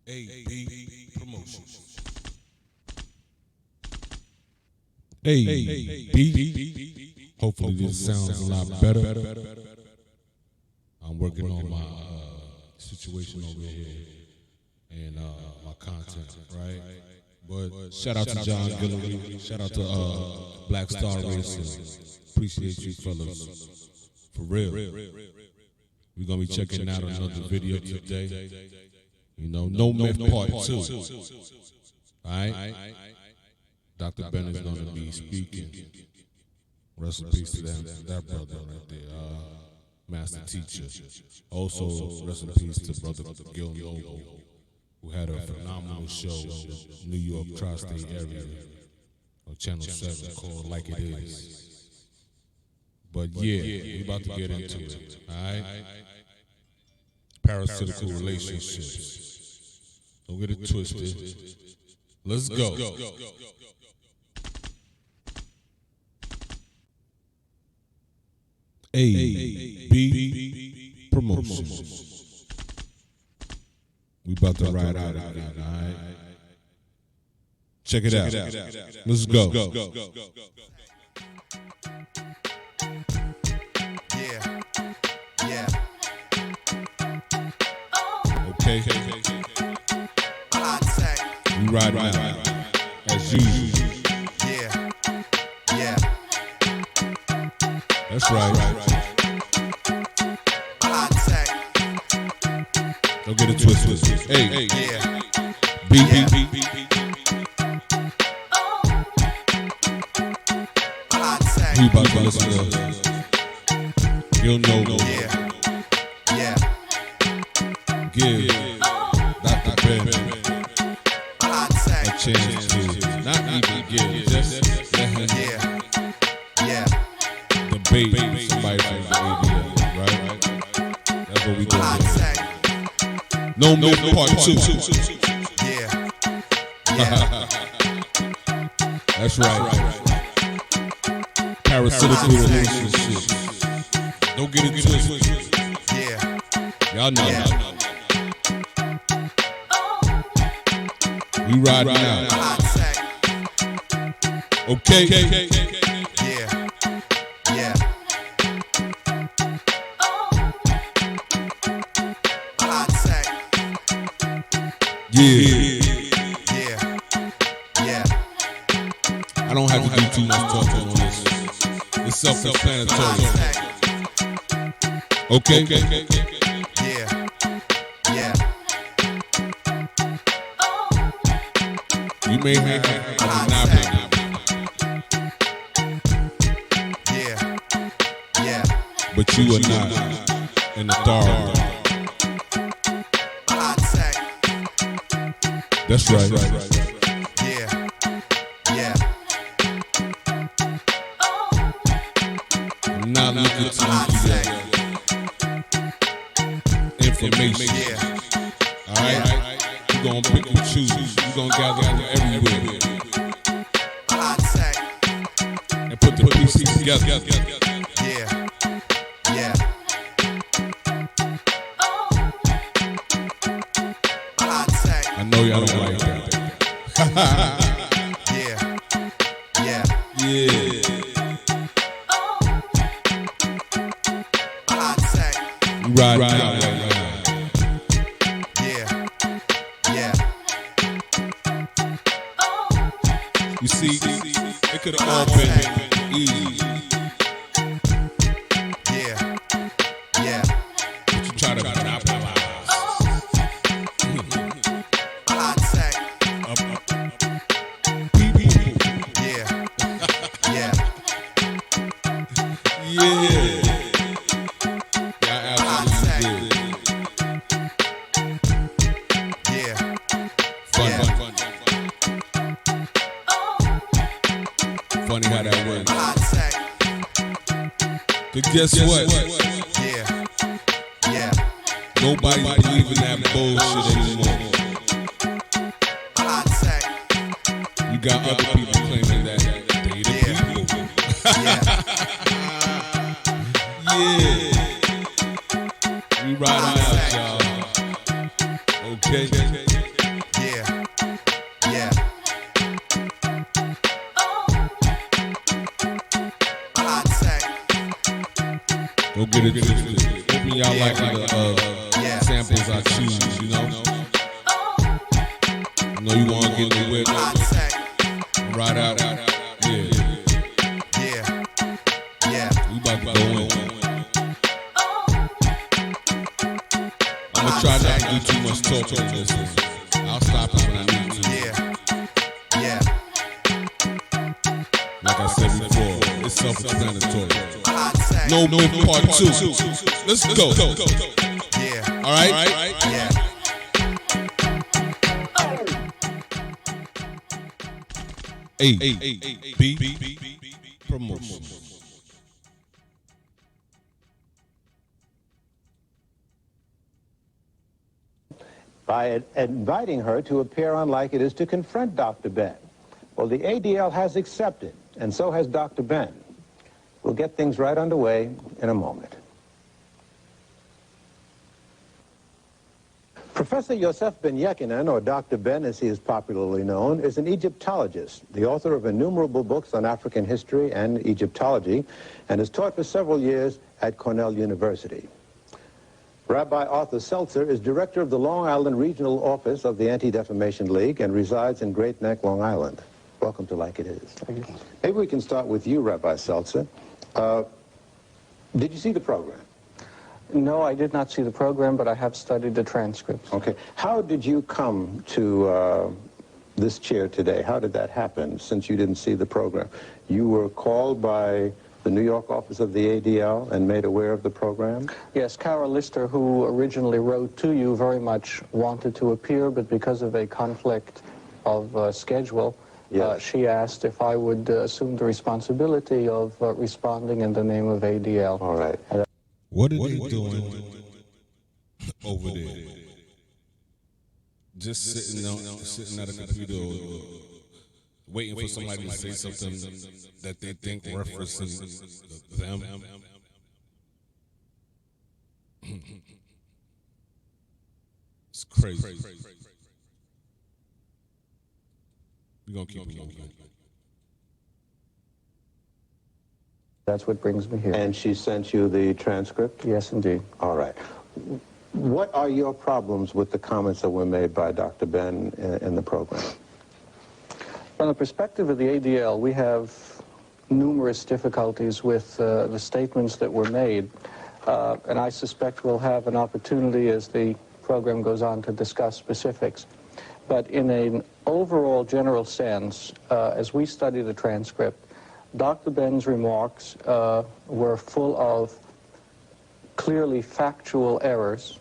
AB Promotions. AB. Hopefully this sounds a lot better. I'm working on my situation over here and my content, right? But shout out to John Guillory. Shout out to Black Star Racing. Appreciate you fellas. For real. We're going to be checking out another video today. You know, No Myth Part 2. Alright? Dr. Ben is going to be speaking. Rest in peace to that brother right there. Master teacher. Also, rest in peace to Brother Gil Noble, who had a phenomenal show in the New York tri-state area on Channel 7 called Like It Is. But yeah, we about to get into it, alright? Parasitical relationships. Don't get it twisted. Let's go. A.B. Promotions. We about to ride out again, alright? Check it out. Let's go. Okay. We ride out as usual. That's right. Don't get it twisted. Hey. B. We about to listen to Gil Noble. Give Dr. Ben a chance to not even give, just let him debate somebody from the ABL, right? That's what we doing here. No Myth Part 2. That's right. Parasitical relationships. Don't get it twisted. Y'all know. We riding out. Okay. I don't have to do too much talking on this. It's self-explanatory. Okay. You may have a monopoly. But you are not an authority. That's right. I'm not looking to you for information. Alright? We're gonna pick and choose. We're gonna gather everywhere and put the pieces together. I know y'all don't like that. You ride out right now. You see, it could have all been easy. But you try to monopolize. Funny how that works. But guess what? Nobody's believing that bullshit anymore. You got other people claiming that they the people. We ride out, y'all. Okay. get it twisted. Open y'all like the samples I choose, you know? I know you wanna get the whip. Right out. Yeah. We about to go in. I'ma try not to do too much talking in this one. I'll stop it when I need to. Yeah. Like I said before, it's self-explanatory. No myth part 2. Let's go. Yeah. All right? Yeah. B promotion. By inviting her to appear on Like It Is to confront Dr. Ben. Well, the ADL has accepted, and so has Dr. Ben. We'll get things right underway in a moment. Professor Yosef Ben Yekinen, or Dr. Ben as he is popularly known, is an Egyptologist, the author of innumerable books on African history and Egyptology, and has taught for several years at Cornell University. Rabbi Arthur Seltzer is director of the Long Island Regional Office of the Anti-Defamation League and resides in Great Neck, Long Island. Welcome to Like It Is. Thank you. Maybe we can start with you, Rabbi Seltzer. Did you see the program? No, I did not see the program, but I have studied the transcripts. Okay. How did you come to this chair today? How did that happen, since you didn't see the program? You were called by the New York office of the ADL and made aware of the program? Yes, Carol Lister, who originally wrote to you, very much wanted to appear, but because of a conflict of schedule, yes, she asked if I would assume the responsibility of responding in the name of ADL. All right. What are they doing over there? Just sitting at a computer, waiting for somebody to say something that they think references them. It's crazy. We're gonna keep it moving. That's what brings me here. And she sent you the transcript? Yes, indeed. All right. What are your problems with the comments that were made by Dr. Ben in the program? From the perspective of the ADL, we have numerous difficulties with the statements that were made, and I suspect we'll have an opportunity as the program goes on to discuss specifics. But in an overall general sense, as we study the transcript, Dr. Ben's remarks were full of clearly factual errors,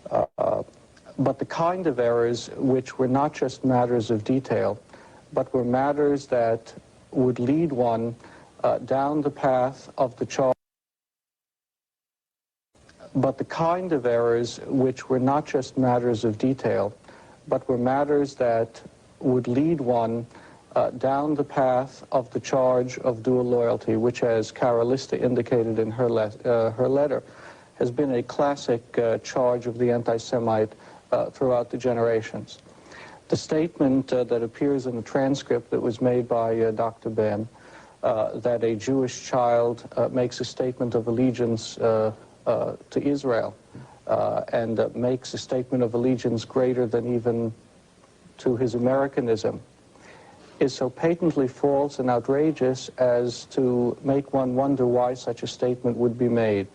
but the kind of errors which were not just matters of detail, but were matters that would lead one down the path of the charge. But the kind of errors which were not just matters of detail, but were matters that would lead one down the path of the charge of dual loyalty, which, as Carol Lister indicated in her letter, has been a classic charge of the anti-Semite throughout the generations. The statement that appears in the transcript that was made by Dr. Ben, that a Jewish child makes a statement of allegiance to Israel and makes a statement of allegiance greater than even to his Americanism, is so patently false and outrageous as to make one wonder why such a statement would be made.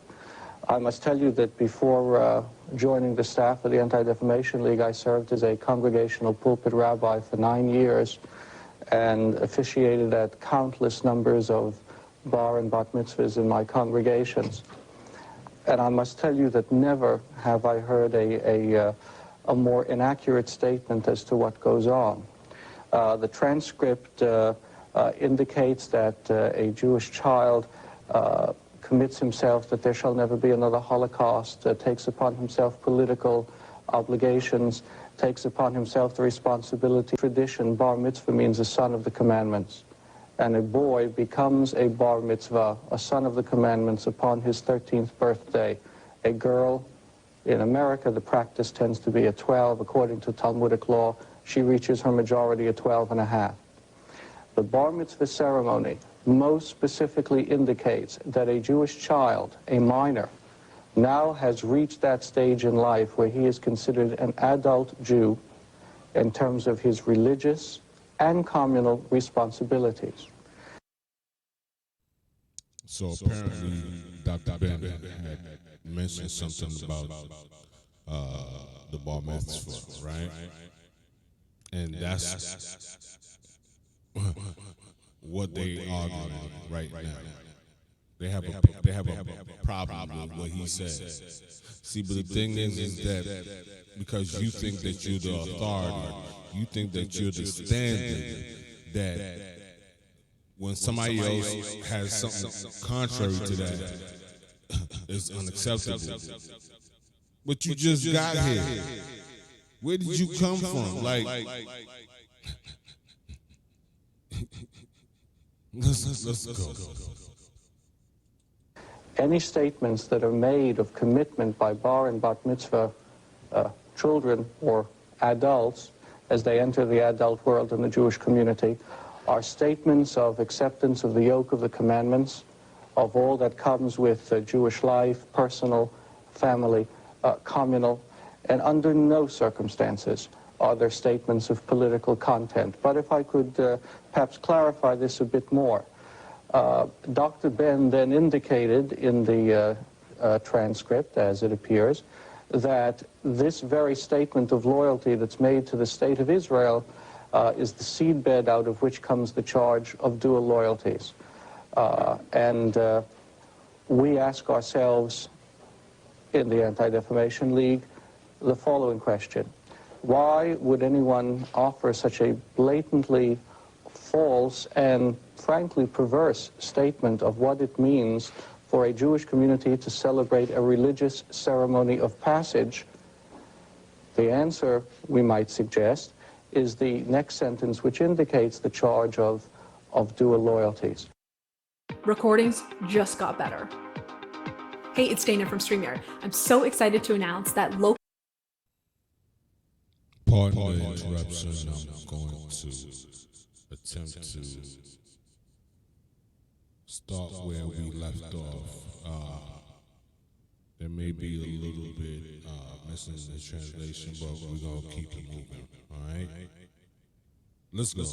I must tell you that before joining the staff of the Anti-Defamation League, I served as a congregational pulpit rabbi for 9 years and officiated at countless numbers of bar and bat mitzvahs in my congregations. And I must tell you that never have I heard a more inaccurate statement as to what goes on. The transcript indicates that a Jewish child commits himself that there shall never be another Holocaust, takes upon himself political obligations, takes upon himself the responsibility. Tradition, bar mitzvah means a son of the commandments. And a boy becomes a bar mitzvah, a son of the commandments, upon his 13th birthday. A girl, in America, the practice tends to be at 12. According to Talmudic law, she reaches her majority at 12 and a half. The bar mitzvah ceremony most specifically indicates that a Jewish child, a minor, now has reached that stage in life where he is considered an adult Jew in terms of his religious and communal responsibilities. So apparently, Dr. Ben had mentioned something about the bar mitzvah, right? And that's what they arguing right now. They have a problem with what he says. See, but the thing is that because you think that you're the authority, you think that you're the standard, that when somebody else has something contrary to that, it's unacceptable. But you just got here. Where did you come from? Like, let's go. Any statements that are made of commitment by bar and bat mitzvah children or adults as they enter the adult world in the Jewish community are statements of acceptance of the yoke of the commandments, of all that comes with Jewish life, personal, family, communal, and under no circumstances are there statements of political content. But if I could perhaps clarify this a bit more. Dr. Ben then indicated in the transcript, as it appears, that this very statement of loyalty that's made to the State of Israel is the seedbed out of which comes the charge of dual loyalties. And we ask ourselves in the Anti-Defamation League the following question. Why would anyone offer such a blatantly false and frankly perverse statement of what it means for a Jewish community to celebrate a religious ceremony of passage? The answer, we might suggest, is the next sentence, which indicates the charge of dual loyalties. Recordings just got better. Hey, it's Dana from StreamYard. I'm so excited to announce that local... Pardon the interruption. I'm going to attempt to start where we left off. There may be a little bit missing in the translation, but we're going to keep it moving. All right? Let's go.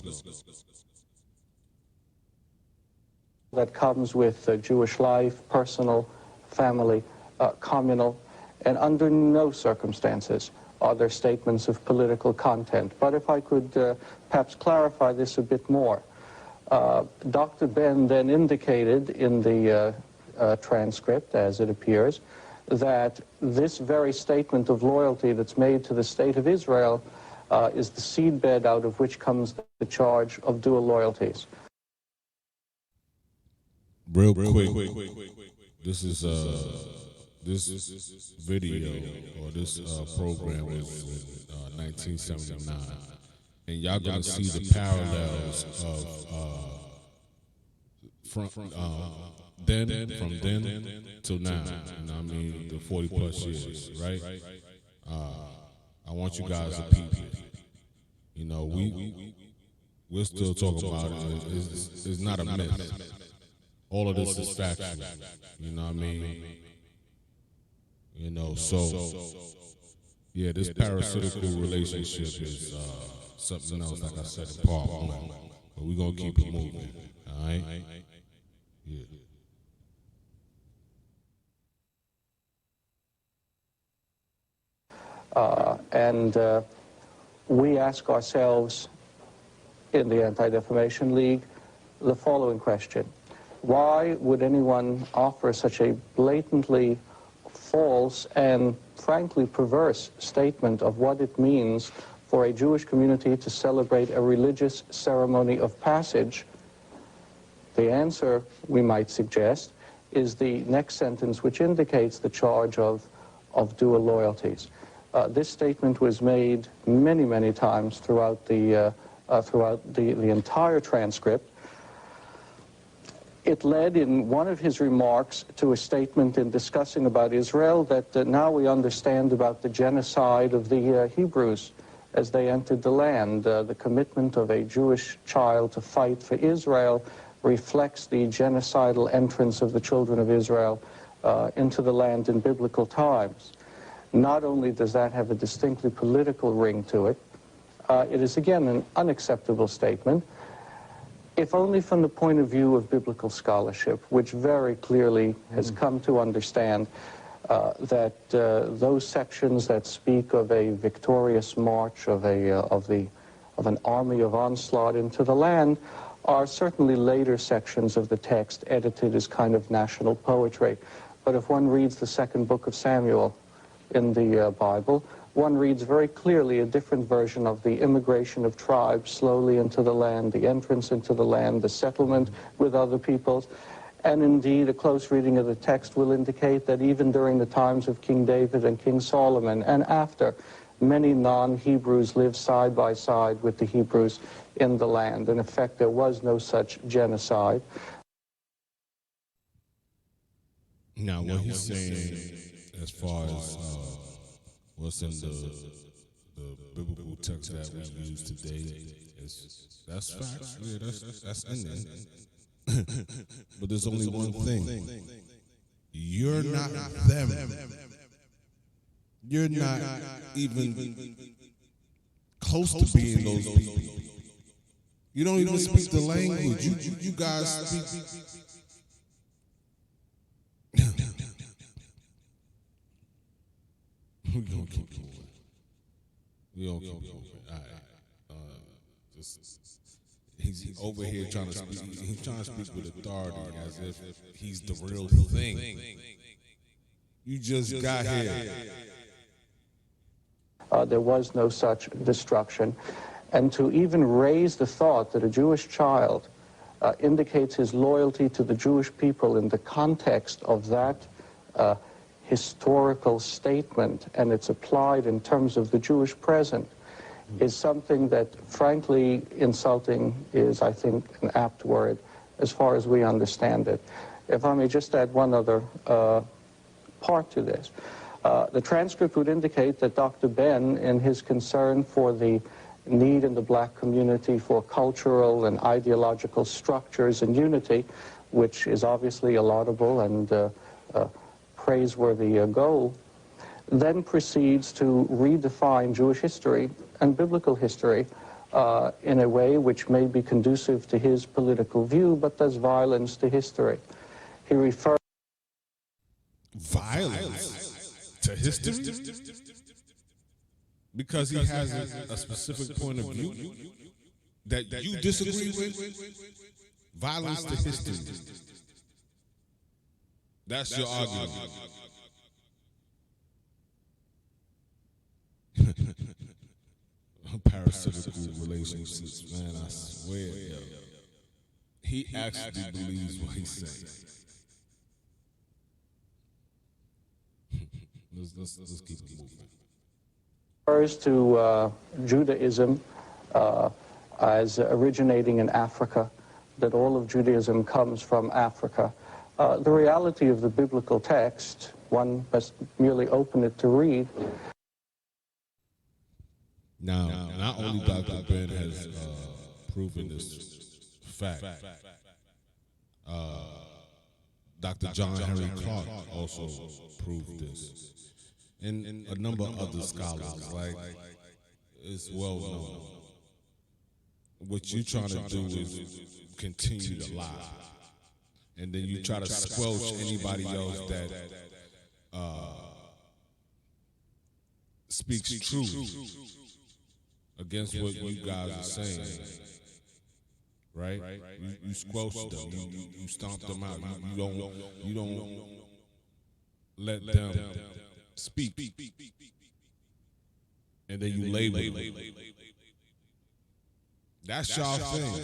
That comes with Jewish life, personal, family, communal, and under no circumstances are there statements of political content. But if I could perhaps clarify this a bit more. Dr. Ben then indicated in the transcript, as it appears, that this very statement of loyalty that's made to the State of Israel is the seedbed out of which comes the charge of dual loyalties. Real quick, this is this video or this program was in 1979, and y'all gonna see the parallels of from then till now. You know what I mean? The 40+ years, right? I want you guys to peep it. You know, we're still talking about it. It's not a myth. All of this is factual. You know what I mean? You know, so yeah, this parasitical relationship is something else, like I said, in part one. But we're gonna keep it moving. All right? Yeah. And we ask ourselves in the Anti-Defamation League the following question. Why would anyone offer such a blatantly false and frankly perverse statement of what it means for a Jewish community to celebrate a religious ceremony of passage? The answer, we might suggest, is the next sentence, which indicates the charge of dual loyalties. This statement was made many, many times throughout the entire transcript. It led in one of his remarks to a statement in discussing about Israel that now we understand about the genocide of the Hebrews as they entered the land, the commitment of a Jewish child to fight for Israel reflects the genocidal entrance of the children of Israel into the land in biblical times. Not only does that have a distinctly political ring to it, it is again an unacceptable statement, if only from the point of view of biblical scholarship, which very clearly has come to understand that those sections that speak of a victorious march of an army of onslaught into the land are certainly later sections of the text edited as kind of national poetry. But if one reads the second book of Samuel in the Bible, one reads very clearly a different version of the immigration of tribes slowly into the land, the entrance into the land, the settlement with other peoples. And indeed, a close reading of the text will indicate that even during the times of King David and King Solomon and after, many non-Hebrews lived side by side with the Hebrews in the land. In effect, there was no such genocide. Now, what he's saying as far as what's in the biblical text that we use today, that's facts. Yeah, that's in there. But there's only one thing. You're not them. You're not even close to being those people. You don't even speak the language. You guys speak. We're gonna keep moving. We're gonna keep moving. All right. He's over here trying to speak. He's trying to speak with authority as if he's the real thing. You just got here. There was no such destruction. And to even raise the thought that a Jewish child indicates his loyalty to the Jewish people in the context of that historical statement, and it's applied in terms of the Jewish present, is something that, frankly, insulting is, I think, an apt word as far as we understand it. If I may just add one other part to this. The transcript would indicate that Dr. Ben, in his concern for the need in the black community for cultural and ideological structures and unity, which is obviously a laudable and praiseworthy goal, then proceeds to redefine Jewish history and biblical history in a way which may be conducive to his political view, but does violence to history. He refers Violence to history? Because he has a specific point of view that you disagree with? Violence to history. That's your argument. Parasitical relationships, man, I swear. Yo. He actually believes what he's saying. Let's keep it moving. Refers to Judaism as originating in Africa, that all of Judaism comes from Africa. The reality of the biblical text, one must merely open it to read. Now, not only Dr. Ben has proven this fact, Dr. John Henry Clark also proved this. And a number of other scholars, like, it's well known. What you're trying to do is continue to lie. And then you try to squelch anybody else that speaks truth against what you guys are saying. Right? You squelch them. You stomp them out. You don't let them speak. And then you label them. That's y'all thing.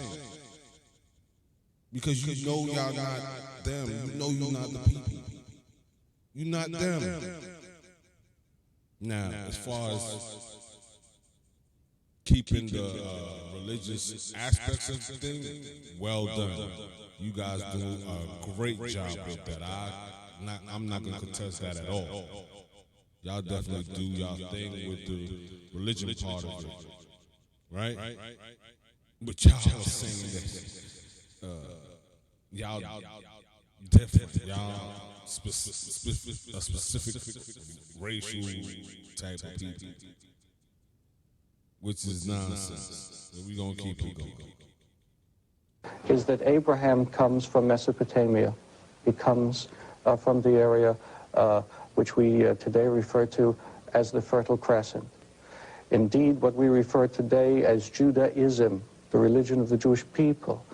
Because you know y'all not them. You know you're not the people. You're not them. Now, as far as keeping the religious aspects of things, well done. You guys do a great job with that. I'm not going to contest that at all. Y'all definitely do y'all thing with the religion part of it, right? But y'all are saying that y'all different. Y'all a specific racial type of people, which is nonsense. So we gonna keep it going. Is that Abraham comes from Mesopotamia. He comes from the area which we today refer to as the Fertile Crescent. Indeed, what we refer today as Judaism, the religion of the Jewish people,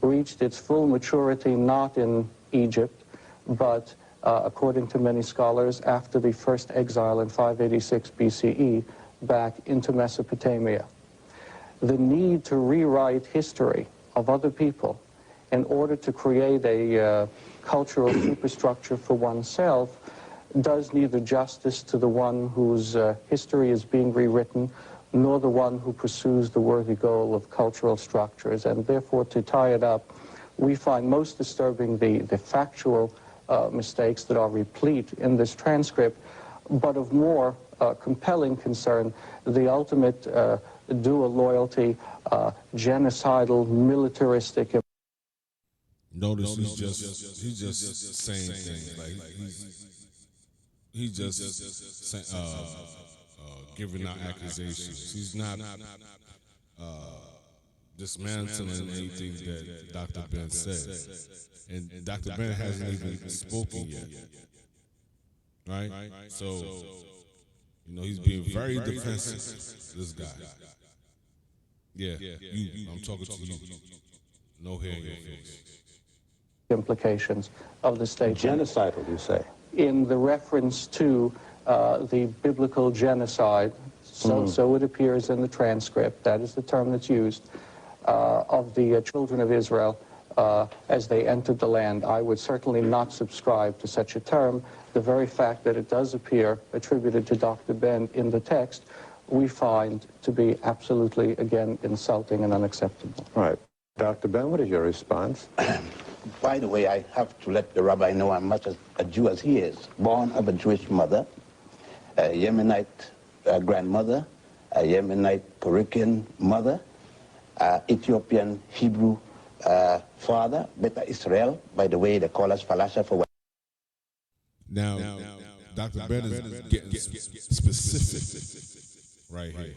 reached its full maturity not in Egypt, but according to many scholars, after the first exile in 586 BCE back into Mesopotamia. The need to rewrite history of other people in order to create a cultural superstructure for oneself does neither justice to the one whose history is being rewritten, nor the one who pursues the worthy goal of cultural structures. And therefore, to tie it up, we find most disturbing the factual mistakes that are replete in this transcript, but of more compelling concern, the ultimate dual loyalty, genocidal, militaristic. Notice he's just saying things like he's just giving out accusations. He's not dismantling anything that Dr. Ben said, and Dr. Ben hasn't even spoken yet, right? So you know he's being very defensive. This guy, yeah, you. I'm talking to you. No hair in your face. Implications of the state. Genocidal, you say? In the reference to the biblical genocide, so it appears in the transcript, that is the term that's used, of the children of Israel as they entered the land. I would certainly not subscribe to such a term. The very fact that it does appear attributed to Dr. Ben in the text, we find to be absolutely, again, insulting and unacceptable. All right. Dr. Ben, what is your response? By the way, I have to let the rabbi know I'm much as a Jew as he is. Born of a Jewish mother, a Yemenite grandmother, a Yemenite Puerto Rican mother, Ethiopian Hebrew father, Beta Israel. By the way, they call us Falasha for what? Now, Dr. Ben is getting specific right here.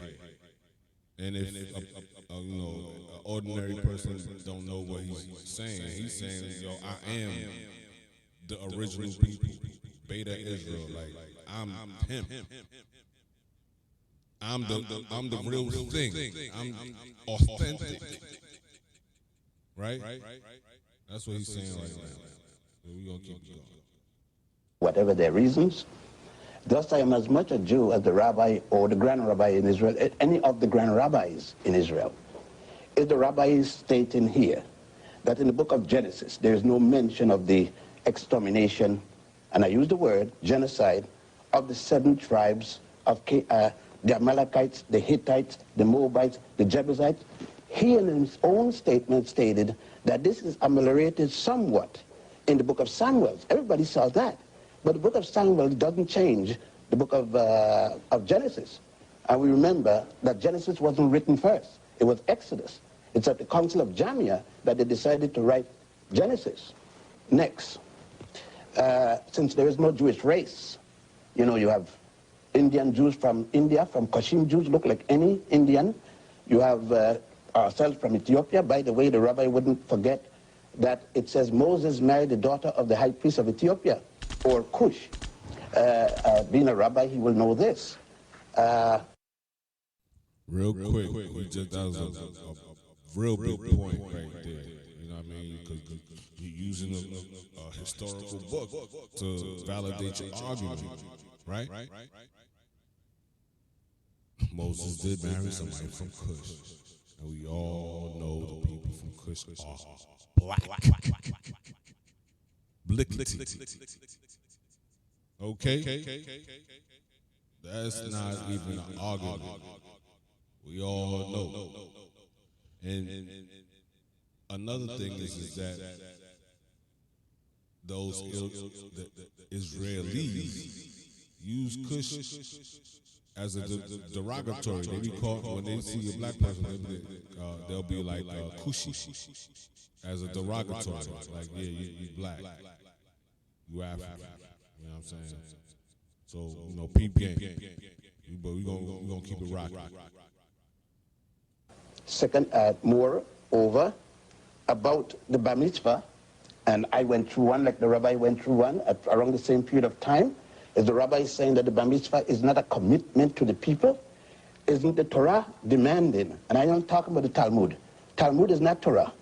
And if you know, an ordinary person don't know what he's saying, yo, I am the original people, Beta Israel. Like I'm him. I'm the real thing. I'm authentic. Right? That's what he's saying right now. So we're gonna keep going. Whatever their reasons. Thus I am as much a Jew as the rabbi or the grand rabbi in Israel, any of the grand rabbis in Israel. Is the rabbi stating here that in the book of Genesis there is no mention of the extermination, and I use the word genocide, of the 7 tribes of the Amalekites, the Hittites, the Moabites, the Jebusites? He in his own statement stated that this is ameliorated somewhat in the book of Samuel. Everybody saw that. But the book of Samuel doesn't change the book of Genesis. And we remember that Genesis wasn't written first. It was Exodus. It's at the Council of Jamia that they decided to write Genesis. Next, since there is no Jewish race, you know, you have Indian Jews from India, from Kashim Jews, look like any Indian. You have ourselves from Ethiopia. By the way, the rabbi wouldn't forget that it says Moses married the daughter of the high priest of Ethiopia, or Cush. Being a rabbi, he will know this. Real quick, that was a real big point right there. You know what I mean? Because you're using a historical book to validate your argument, right? Moses did marry somebody from Cush, and we all know the people from Cush are black. Blickety. Okay? That's not even an argument. We all know. And another thing is that those the Israelis use Cush as a derogatory. They be called, when they see a black person, they'll be like kushi, as a derogatory. Like, yeah, you black, you African. You know what I'm saying? So, you know, peep game. But we gonna keep it rocking. Second, moreover, about the bar mitzvah, and I went through one like the rabbi went through one at around the same period of time. Is the rabbi is saying that the bar mitzvah is not a commitment to the people? Isn't the Torah demanding? And I don't talk about the Talmud. Talmud is not Torah.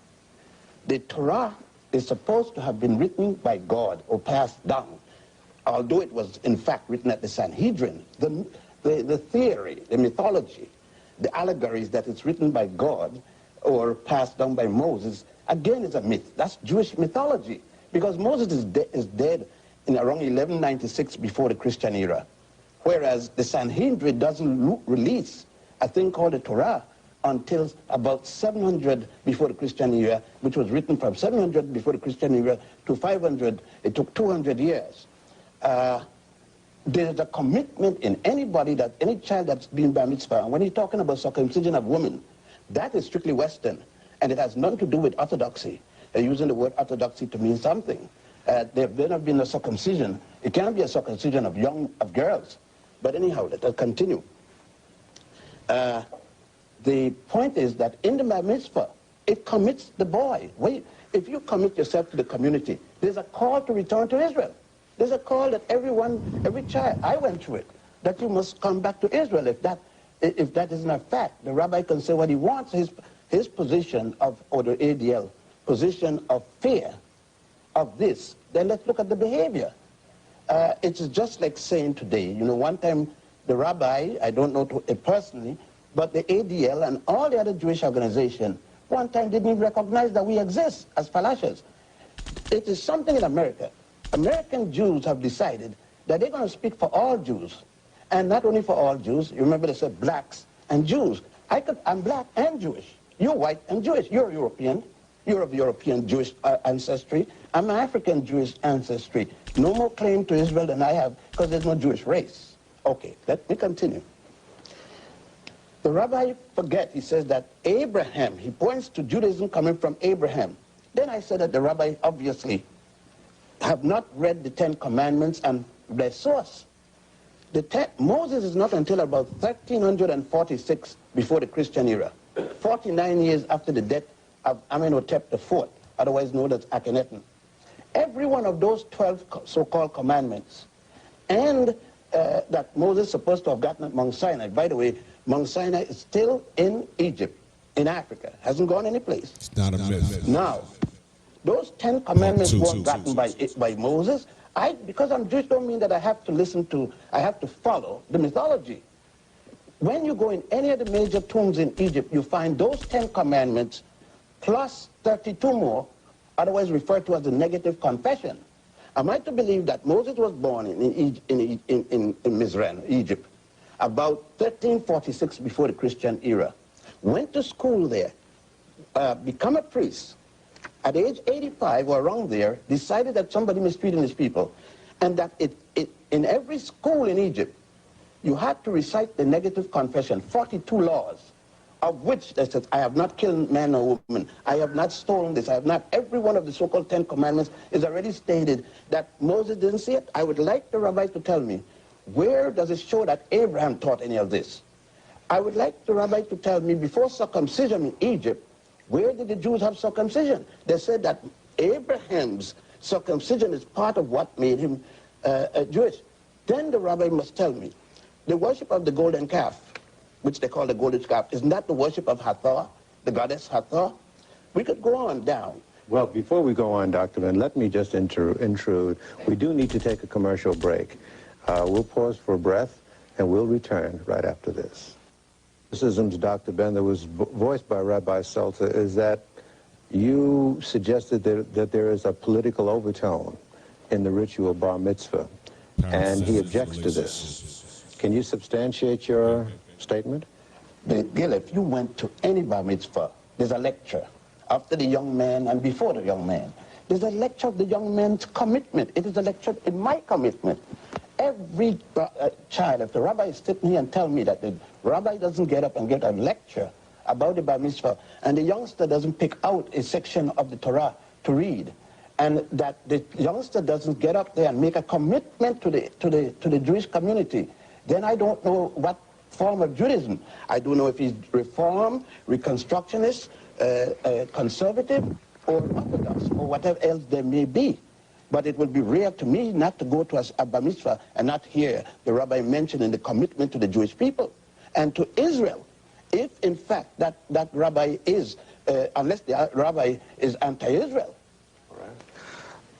The Torah is supposed to have been written by God or passed down, although it was in fact written at the Sanhedrin. The theory, the mythology, the allegories that it's written by God or passed down by Moses, again, is a myth. That's Jewish mythology, because Moses is dead in around 1196 before the Christian era, whereas the Sanhedrin doesn't release a thing called the Torah until about 700 before the Christian era, which was written from 700 before the Christian era to 500. It took 200 years. There's a commitment in anybody, that any child that's been bar mitzvah, and when you're talking about circumcision of women, that is strictly Western, and it has nothing to do with orthodoxy. They're using the word orthodoxy to mean something. There have been a circumcision. It can't be a circumcision of girls. But anyhow, let us continue. The point is that in the bar mitzvah, it commits the boy. Wait, if you commit yourself to the community, there's a call to return to Israel. There's a call that every child, I went through it, that you must come back to Israel. If that isn't a fact, the rabbi can say what he wants. His position of, or the ADL, position of fear of this, then let's look at the behavior. It's just like saying today, you know, one time the rabbi, I don't know personally, but the ADL and all the other Jewish organizations, one time didn't even recognize that we exist as falashas. It is something in America. American Jews have decided that they're going to speak for all Jews. And not only for all Jews, you remember they said blacks and Jews. I'm black and Jewish. You're white and Jewish. You're European. You're of European Jewish ancestry. I'm African Jewish ancestry. No more claim to Israel than I have, because there's no Jewish race. Okay, let me continue. The rabbi forget, he says that Abraham, he points to Judaism coming from Abraham. Then I said that the rabbi obviously have not read the 10 Commandments and their source. Moses is not until about 1346 before the Christian era, 49 years after the death of Amenhotep IV, otherwise known as Akhenaten. Every one of those 12 so-called commandments, and that Moses is supposed to have gotten at Mount Sinai. By the way, Mount Sinai is still in Egypt, in Africa, hasn't gone any place. It's not a myth. Now, those 10 commandments weren't gotten by Moses. Because I'm Jewish don't mean that I have to follow the mythology. When you go in any of the major tombs in Egypt, you find those 10 commandments plus 32 more, otherwise referred to as the negative confession. Am I to believe that Moses was born in Mizraim, Egypt, about 1346 before the Christian era, went to school there, become a priest, at age 85 or around there, decided that somebody mistreated his people, and that in every school in Egypt, you had to recite the negative confession, 42 laws, of which they said, I have not killed man or woman, I have not stolen this, I have not, every one of the so-called 10 commandments is already stated. That Moses didn't see it. I would like the rabbi to tell me, where does it show that Abraham taught any of this? I would like the rabbi to tell me, before circumcision in Egypt, where did the Jews have circumcision? They said that Abraham's circumcision is part of what made him Jewish. Then the rabbi must tell me, the worship of the golden calf, which they call the golden calf, isn't that the worship of Hathor, the goddess Hathor? We could go on down. Well, before we go on, Dr. Ben, let me just intrude. We do need to take a commercial break. We'll pause for breath, and we'll return right after this. Criticisms, Dr. Ben, that was voiced by Rabbi Seltzer, is that you suggested that there is a political overtone in the ritual bar mitzvah, and he objects to this. Can you substantiate your statement? Gil, if you went to any bar mitzvah, there's a lecture after the young man and before the young man. There's a lecture of the young man's commitment. It is a lecture in my commitment. Every child, if the rabbi is sitting here and tell me that the rabbi doesn't get up and get a lecture about the bar mitzvah, and the youngster doesn't pick out a section of the Torah to read, and that the youngster doesn't get up there and make a commitment to the Jewish community, then I don't know what form of Judaism. I don't know if he's Reform, Reconstructionist, conservative, or Orthodox, or whatever else there may be. But it would be rare to me not to go to a bar mitzvah and not hear the rabbi mentioning the commitment to the Jewish people and to Israel. If, in fact, that rabbi is, unless the rabbi is anti-Israel.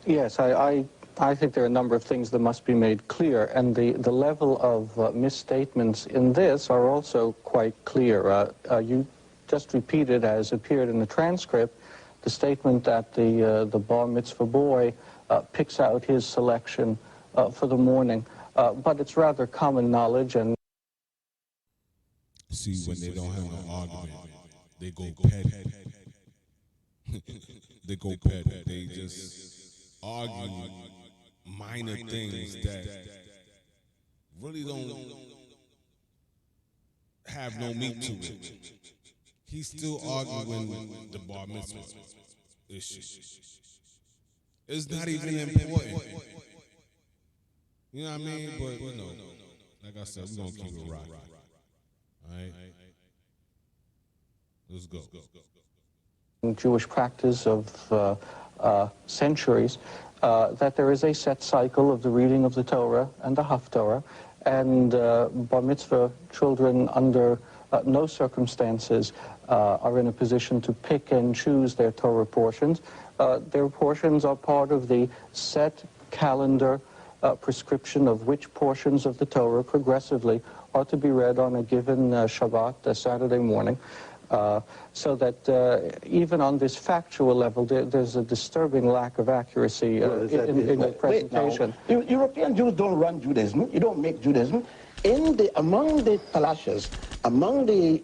Yes, I think there are a number of things that must be made clear, and the level of misstatements in this are also quite clear. You just repeated, as appeared in the transcript, the statement that the bar mitzvah boy picks out his selection for the morning, but it's rather common knowledge. And see, when they don't have an argument, they go petty. They go petty. They just argue minor things that really don't have no meat to it. He's still arguing the bar mitzvah issue. It's not even important. You know what I mean? But, you know, like I said, we're going to keep it rocking. All right? Let's go. Jewish practice of centuries, that there is a set cycle of the reading of the Torah and the Haftorah, and bar mitzvah children under no circumstances are in a position to pick and choose their Torah portions. Their portions are part of the set calendar prescription of which portions of the Torah progressively are to be read on a given Shabbat, Saturday morning. So that even on this factual level, there's a disturbing lack of accuracy in the presentation. Wait, European Jews don't run Judaism. You don't make Judaism. Among the Palashas, among the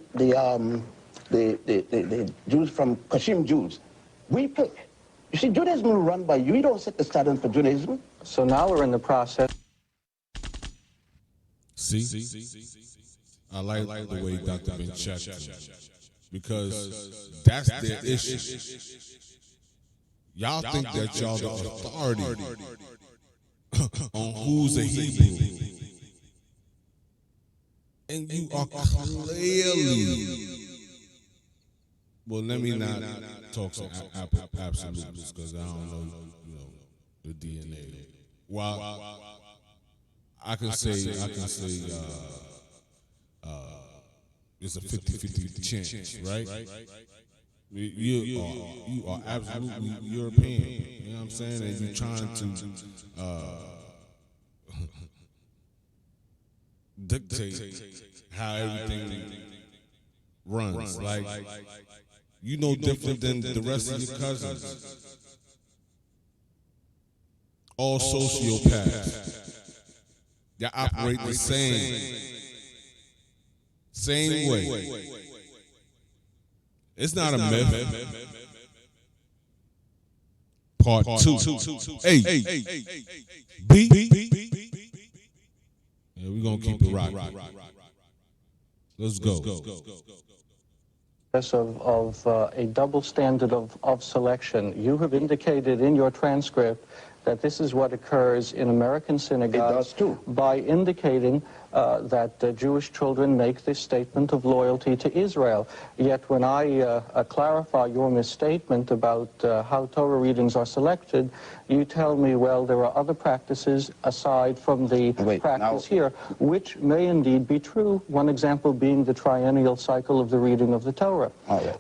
Jews from Kashim Jews, we pick. You see, Judaism is run by you. You don't set the standard for Judaism. So now we're in the process. See? I like the way Dr. Ben checked because that's their issue. Y'all think that y'all the authority on who's a Hebrew. And you are clearly, well, let me not talk some absolutes because I don't know, the DNA. Well, I can say it's a 50-50 chance, right? You are absolutely European. You know what I'm saying? And you're trying to dictate how everything runs. Like, you know different than the rest of your cousins. All sociopaths. They operate the same way. It's not a myth. Part 2. A. B. Yeah, we're going to keep it rocking. Let's go. Of a double standard of selection. You have indicated in your transcript that this is what occurs in American synagogues. It does too. By indicating that Jewish children make this statement of loyalty to Israel. Yet when I clarify your misstatement about how Torah readings are selected, you tell me, well, there are other practices aside from the practice here, which may indeed be true. One example being the triennial cycle of the reading of the Torah.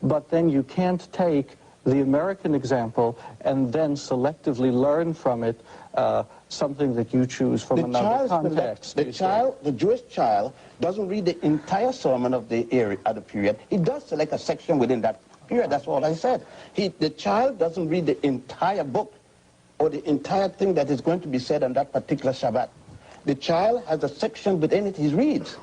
But then you can't take the American example and then selectively learn from it something that you choose from another context. The Jewish child doesn't read the entire sermon of the period. He does select a section within that period. That's all I said. The child doesn't read the entire book or the entire thing that is going to be said on that particular Shabbat. The child has a section within it he reads.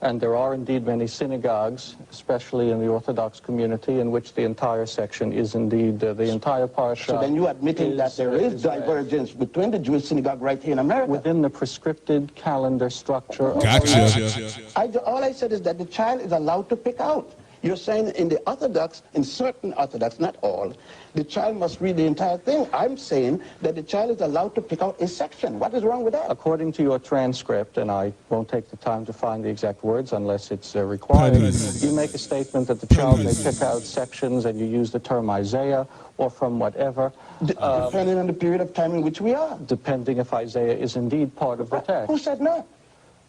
And there are indeed many synagogues, especially in the Orthodox community, in which the entire section is indeed the entire parasha. So then you're admitting that there is divergence between the Jewish synagogue right here in America? Within the prescripted calendar structure. Gotcha. All I said is that the child is allowed to pick out. You're saying in the Orthodox, in certain Orthodox, not all, the child must read the entire thing. I'm saying that the child is allowed to pick out a section. What is wrong with that? According to your transcript, and I won't take the time to find the exact words unless it's required, you make a statement that the child may pick out sections, and you use the term Isaiah or from whatever. Depending on the period of time in which we are. Depending if Isaiah is indeed part of the text. Who said no?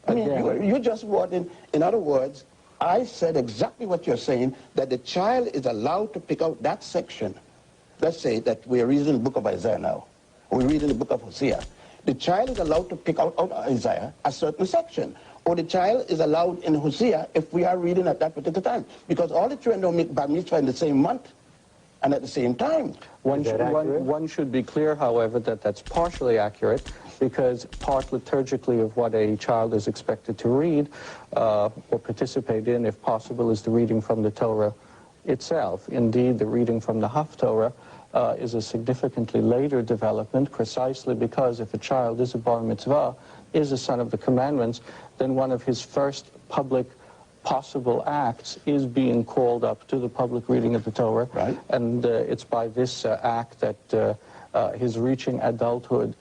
I mean, you just brought in other words, I said exactly what you're saying, that the child is allowed to pick out that section. Let's say that we're reading the book of Isaiah now, or we're reading the book of Hosea. The child is allowed to pick out of Isaiah a certain section, or the child is allowed in Hosea if we are reading at that particular time, because all the children don't make bar mitzvah in the same month and at the same time. One should be clear, however, that that's partially accurate, because part liturgically of what a child is expected to read or participate in, if possible, is the reading from the Torah itself. Indeed, the reading from the Haftorah is a significantly later development, precisely because if a child is a bar mitzvah, is a son of the commandments, then one of his first public possible acts is being called up to the public reading of the Torah. Right. And it's by this act that his reaching adulthood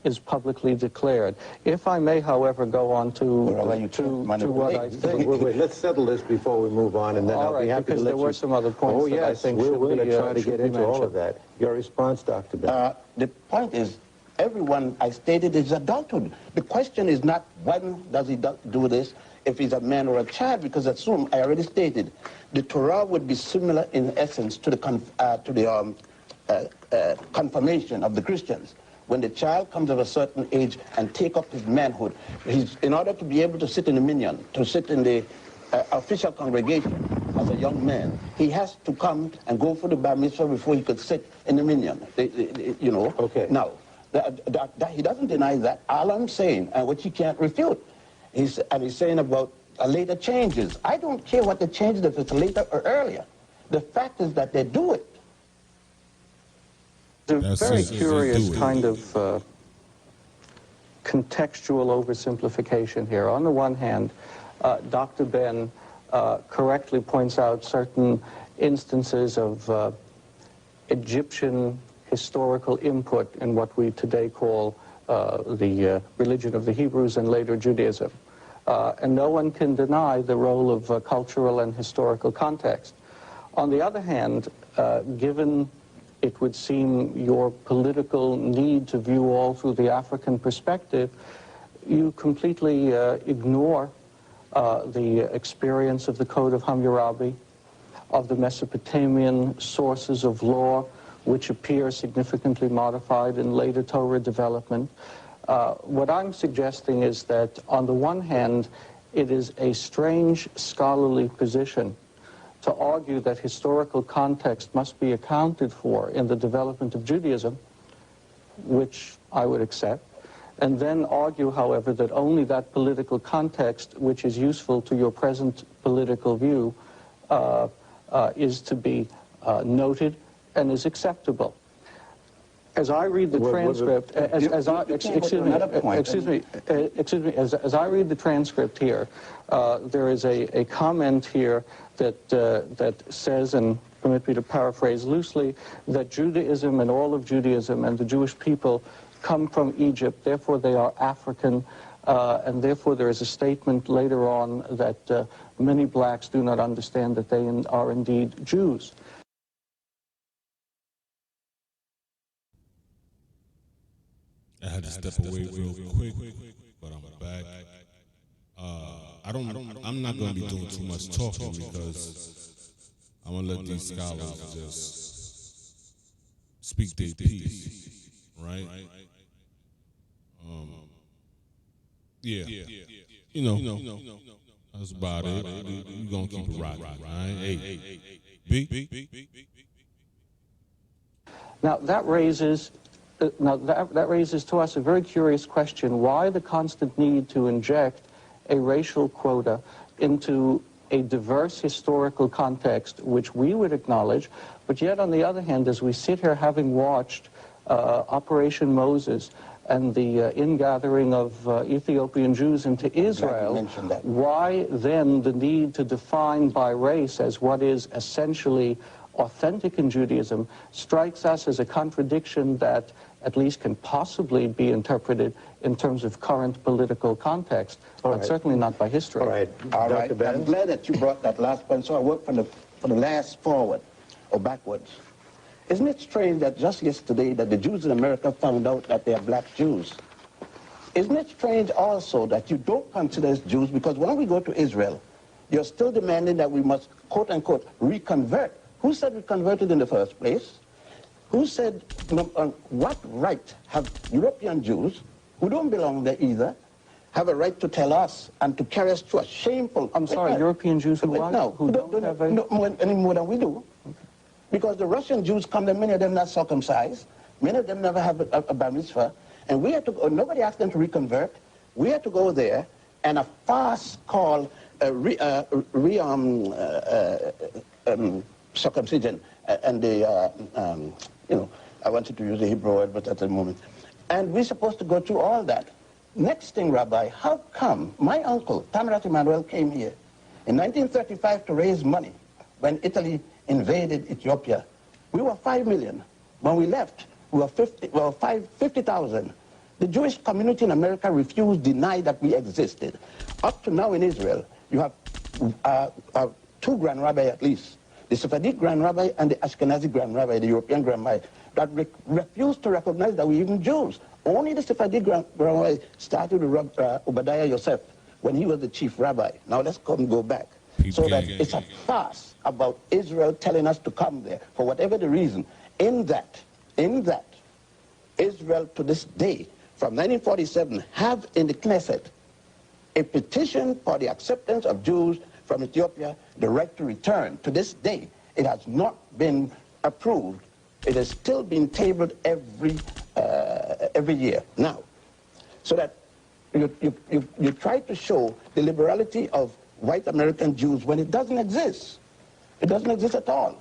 is publicly declared. If I may, however, go on to what I think. Wait, let's settle this before we move on, and then I'll be happy to let you... because there were some other points that I think we're should going to try to should get be into all of mentioned. that. Your response, Dr. Ben. The point is, everyone I stated is adulthood. The question is not when does he do this, if he's a man or a child, because assume, I already stated, the Torah would be similar in essence to the confirmation of the Christians. When the child comes of a certain age and take up his manhood, in order to be able to sit in the minyan, to sit in the official congregation as a young man, he has to come and go for the bar mitzvah before he could sit in the minyan. You know. Okay. Now, he doesn't deny that. All I'm saying, and which he can't refute, he's saying about later changes. I don't care what the changes, if it's later or earlier. The fact is that they do it. It's a very curious kind of contextual oversimplification here. On the one hand, Dr. Ben correctly points out certain instances of Egyptian historical input in what we today call the religion of the Hebrews and later Judaism. And no one can deny the role of cultural and historical context. On the other hand, given it would seem your political need to view all through the African perspective, you completely ignore the experience of the Code of Hammurabi, of the Mesopotamian sources of law, which appear significantly modified in later Torah development. What I'm suggesting is that, on the one hand, it is a strange scholarly position to argue that historical context must be accounted for in the development of Judaism, which I would accept, and then argue, however, that only that political context which is useful to your present political view is to be noted and is acceptable. As I read the transcript, as I read the transcript here, there is a comment here that says, and permit me to paraphrase loosely, that Judaism and all of Judaism and the Jewish people come from Egypt, therefore they are African, and therefore there is a statement later on that many blacks do not understand that they are indeed Jews. I had to step away real quick, but I'm back. I'm not going to be doing too much talking because I'm going to let these scholars just speak their piece, right? Yeah. You know, that's about it. We're going to keep it rocking, right? Hey, B? Now, that raises to us a very curious question: why the constant need to inject a racial quota into a diverse historical context, which we would acknowledge, but yet on the other hand, as we sit here having watched Operation Moses and the ingathering of Ethiopian Jews into Israel, why then the need to define by race as what is essentially authentic in Judaism strikes us as a contradiction that at least can possibly be interpreted in terms of current political context, but certainly not by history. All right. I'm glad that you brought that last point, so I work from the last forward or backwards. Isn't it strange that just yesterday that the Jews in America found out that they are black Jews? Isn't it strange also that you don't consider us Jews, because when we go to Israel, you're still demanding that we must, quote unquote, reconvert. Who said we converted in the first place? Who said, what right have European Jews, who don't belong there either, have a right to tell us and to carry us through a shameful... I'm sorry, European Jews who what? No, who don't have a... No, any more than we do. Because the Russian Jews come there, many of them not circumcised, many of them never have a bar mitzvah, and we had to go, nobody asked them to reconvert. We had to go there, and a fast called circumcision, and the, you know, I wanted to use the Hebrew word, but at the moment. And we're supposed to go through all that. Next thing, Rabbi, how come my uncle, Tamarat Emanuel, came here in 1935 to raise money when Italy invaded Ethiopia? We were 5 million. When we left, we were 50,000. The Jewish community in America refused, denied that we existed. Up to now in Israel, you have 2 grand rabbis at least, the Sephardic grand rabbi and the Ashkenazi grand rabbi, the European grand rabbi, that refused to recognize that we're even Jews. Only the Sephardic grand rabbi started with Obadiah Yosef when he was the chief rabbi. Now let's go back. So that it's a farce about Israel telling us to come there for whatever the reason. In that, Israel to this day, from 1947, have in the Knesset a petition for the acceptance of Jews from Ethiopia, the right to return. To this day, it has not been approved. It has still been tabled every year. Now, so that you try to show the liberality of white American Jews when it doesn't exist. It doesn't exist at all.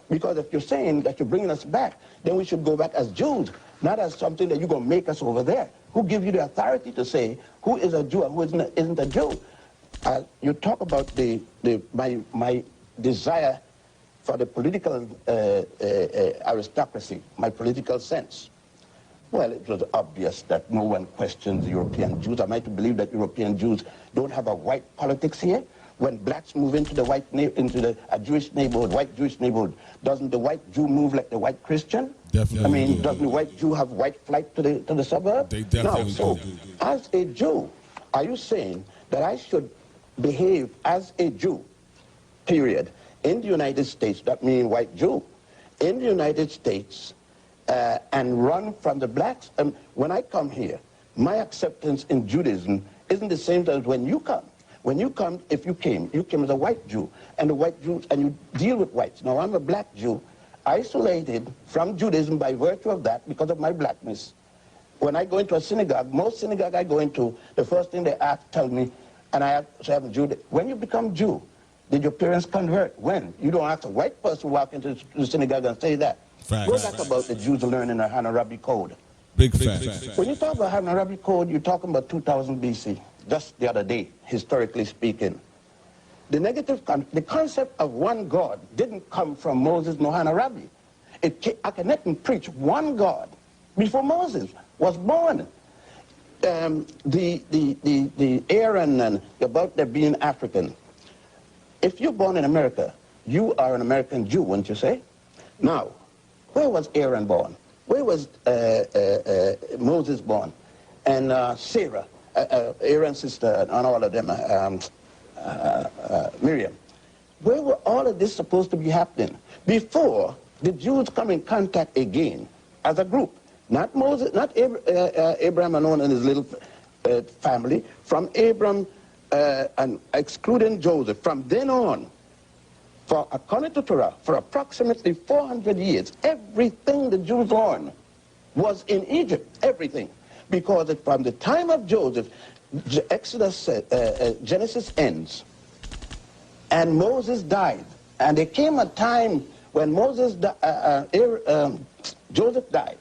Because if you're saying that you're bringing us back, then we should go back as Jews, not as something that you're going to make us over there. Who gives you the authority to say who is a Jew and who isn't a Jew? You talk about my desire for the political aristocracy, my political sense. Well, it was obvious that no one questions European Jews. Am I to believe that European Jews don't have a white politics here? When blacks move into a Jewish neighborhood, white Jewish neighborhood, doesn't the white Jew move like the white Christian? Definitely. I mean, doesn't the white Jew have white flight to the suburb? They definitely no, so, do. as a Jew, are you saying that I should behave as a Jew, period, in the United States, that means white Jew, in the United States, and run from the blacks? When I come here, my acceptance in Judaism isn't the same as when you come. When you come, if you came as a white Jew, and the white Jews, and you deal with whites. Now, I'm a black Jew, isolated from Judaism by virtue of that, because of my blackness. When I go into a synagogue, most synagogue I go into, the first thing they tell me, and I have to say I'm a Jew, when you become Jew, did your parents convert? When? You don't ask a white person to walk into the synagogue and say that. Facts. Go back about the Jews learning the Hammurabi Code. Big facts. When you talk about Hammurabi Code, you're talking about 2000 BC, just the other day, historically speaking. The concept of one God didn't come from Moses nor Hammurabi. Akhenaten preached one God before Moses was born. The Aaron and about their being African. If you're born in America, you are an American Jew, wouldn't you say? Now, where was Aaron born? Where was Moses born? And Sarah, Aaron's sister, and all of them, Miriam. Where were all of this supposed to be happening? Before the Jews come in contact again as a group. Not Moses, not Abraham alone and his little family. From Abraham and excluding Joseph. From then on, according to Torah, for approximately 400 years, everything the Jews learned was in Egypt. Everything. Because from the time of Joseph, Genesis ends, and Moses died. And there came a time when Joseph died,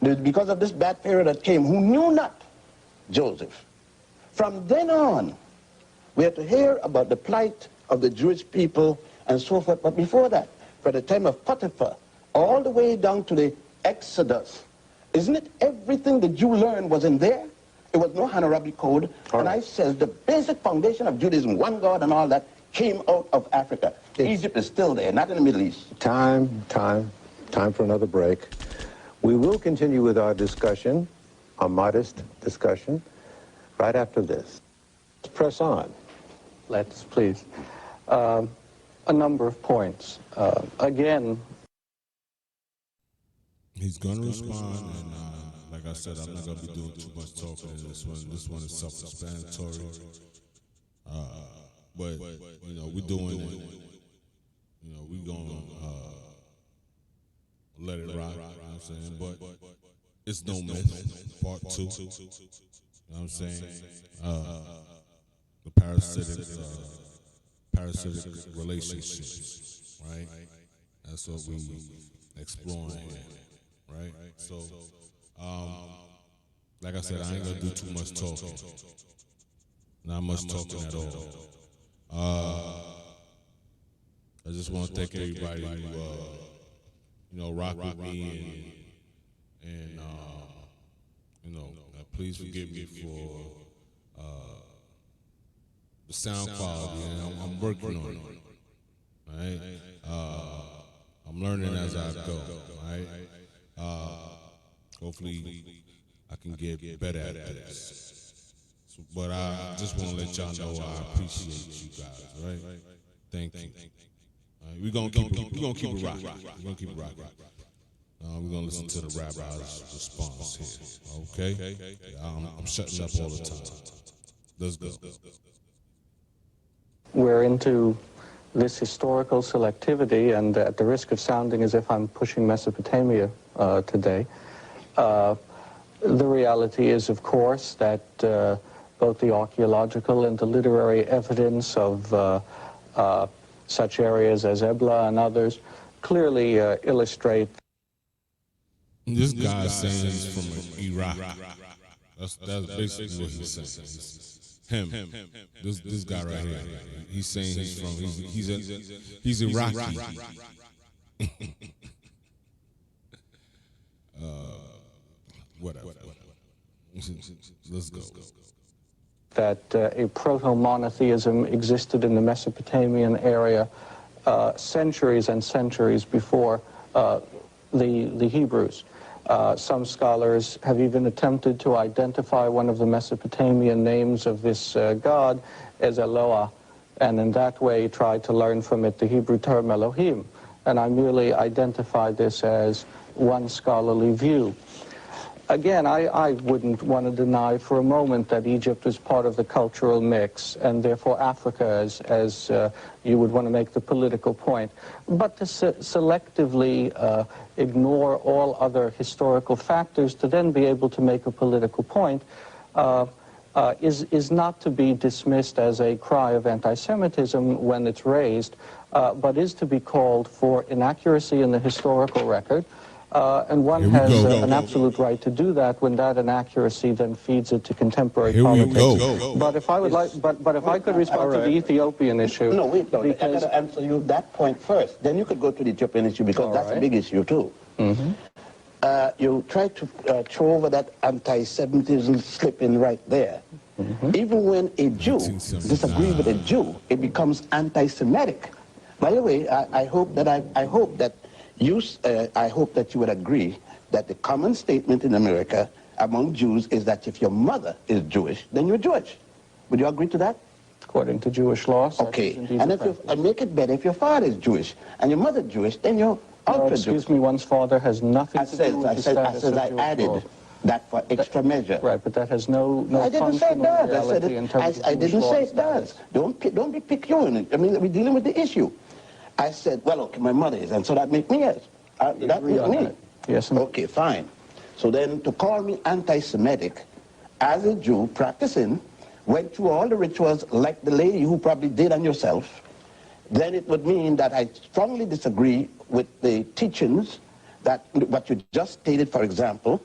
because of this bad period that came, who knew not Joseph. From then on, we are to hear about the plight of the Jewish people and so forth. But before that, from the time of Potiphar, all the way down to the Exodus, isn't it everything the Jew learned was in there? It was no Hammurabi code. And I says the basic foundation of Judaism, one God and all that, came out of Africa. Egypt is still there, not in the Middle East. Time for another break. We will continue with our discussion, a modest discussion, right after this. Let's press on. Let's, please. A number of points. Again, he's going to respond, and like I said, I'm not going to be doing too much talking in this one. This one is self-explanatory. But, you know, we're doing it. You know, we're going to let it rock, you know what I'm saying? But it's no myth, part 2. You know what I'm saying? The parasitic relationships, right? That's what we exploring here, right? So, like I said, I ain't gonna do too much talking. Not much talking at all. I just want to thank everybody who, you know, rock with me and you know, please forgive me for the sound quality, and I'm working on it. Right? I'm learning as I go. Right? Hopefully, I can get better at this. So, but I just want to let y'all know I appreciate you guys. Right? Thank you. We're gonna keep it rocking. We're gonna keep it rocking. We're gonna listen to the rabbi's response here. Okay? I'm shutting up all the time. Let's go. we're into this historical selectivity, and at the risk of sounding as if I'm pushing Mesopotamia today, the reality is, of course, that both the archaeological and the literary evidence of such areas as Ebla and others clearly illustrate. This guy's saying he's from Iraq. That's basically what he's saying. This guy right here. He's saying he's from. He's Iraqi. Whatever. Let's go. That a proto-monotheism existed in the Mesopotamian area centuries and centuries before the Hebrews. Some scholars have even attempted to identify one of the Mesopotamian names of this god as Eloah, and in that way tried to learn from it the Hebrew term Elohim. And I merely identify this as one scholarly view. Again, I wouldn't want to deny for a moment that Egypt was part of the cultural mix, and therefore Africa, as you would want to make the political point. But to selectively ignore all other historical factors to then be able to make a political point is not to be dismissed as a cry of anti-Semitism when it's raised, but is to be called for inaccuracy in the historical record. And one has an absolute right to do that when that inaccuracy then feeds it to contemporary politics. But if I would but if I could respond to the Ethiopian issue. No, wait, no, I got to answer you that point first. Then you could go to the Ethiopian issue, because that's a big issue too. Mm-hmm. You try to throw over that anti-Semitism slip in right there. Mm-hmm. Even when a Jew disagrees with a Jew, it becomes anti-Semitic. By the way, I hope that you would agree that the common statement in America among Jews is that if your mother is Jewish, then you're Jewish. Would you agree to that? According to Jewish law. Okay. And if make it better, if your father is Jewish and your mother is Jewish, then you're ultra-Jewish. Excuse me, one's father has nothing to do with the status of I added that for extra measure. Right, but that has no I didn't say it does. I didn't say it does. Don't be peculiar. I mean, we're dealing with the issue. I said, well, okay, my mother is, and so that makes me yes. That makes me. Yes. Okay, fine. So then to call me anti-Semitic as a Jew practicing, went through all the rituals like the lady who probably did on yourself, then it would mean that I strongly disagree with the teachings that what you just stated, for example.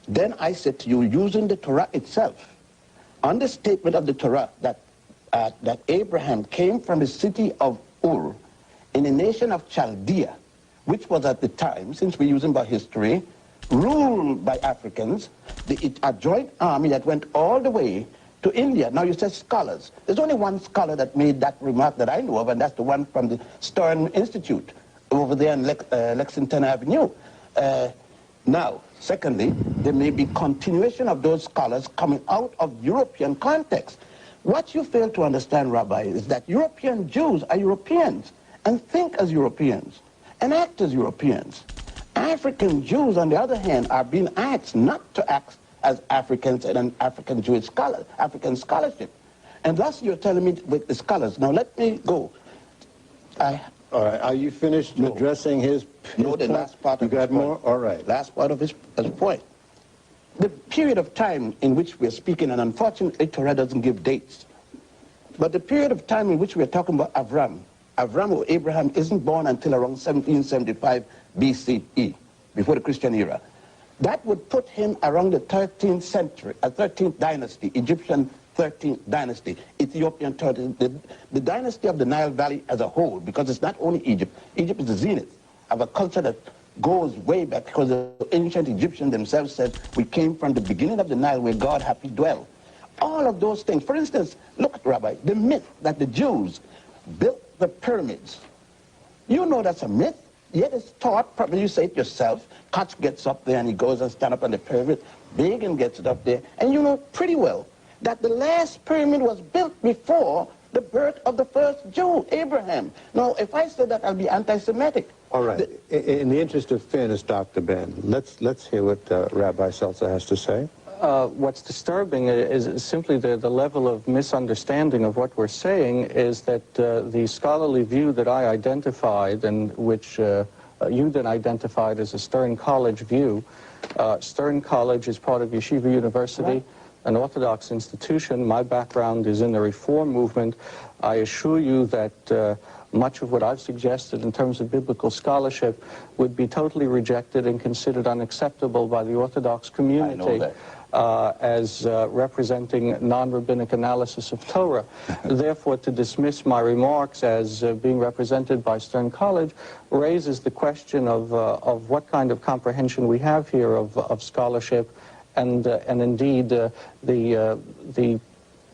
Then I said to you, using the Torah itself, on the statement of the Torah that Abraham came from the city of Ur in the nation of Chaldea, which was at the time, since we're using by history, ruled by Africans, a joint army that went all the way to India. Now you said scholars. There's only one scholar that made that remark that I know of, and that's the one from the Stern Institute over there on Lexington Avenue. Now, secondly, there may be continuation of those scholars coming out of European context. What you fail to understand, Rabbi, is that European Jews are Europeans and think as Europeans and act as Europeans. African Jews, on the other hand, are being asked not to act as Africans and an African Jewish scholar, African scholarship. And thus you're telling me with the scholars. Now let me go. All right, are you finished addressing his No, the point? last part of you his got more? point. All right. Last part of his point. The period of time in which we're speaking, and unfortunately Torah doesn't give dates, but the period of time in which we're talking about Avram or Abraham isn't born until around 1775 BCE, before the Christian era. That would put him around the 13th century, 13th dynasty, Egyptian 13th dynasty, Ethiopian 13th, the dynasty of the Nile Valley as a whole, because it's not only Egypt. Egypt is the zenith of a culture that goes way back, because the ancient Egyptians themselves said, we came from the beginning of the Nile where God happy dwell. All of those things. For instance, look at Rabbi, the myth that the Jews built the pyramids. You know that's a myth. Yet it's taught, probably you say it yourself, Koch gets up there and he goes and stands up on the pyramid, Begin gets it up there, and you know pretty well that the last pyramid was built before the birth of the first Jew, Abraham. Now, if I say that, I'll be anti-Semitic. All right. In the interest of fairness, Dr. Ben, let's hear what Rabbi Seltzer has to say. What's disturbing is simply the level of misunderstanding of what we're saying is that the scholarly view that I identified and which you then identified as a Stern College view. Stern College is part of Yeshiva University, an Orthodox institution. My background is in the Reform movement. I assure you that much of what I've suggested in terms of biblical scholarship would be totally rejected and considered unacceptable by the Orthodox community as representing non-rabbinic analysis of Torah. Therefore, to dismiss my remarks as being represented by Stern College raises the question of what kind of comprehension we have here of scholarship and indeed the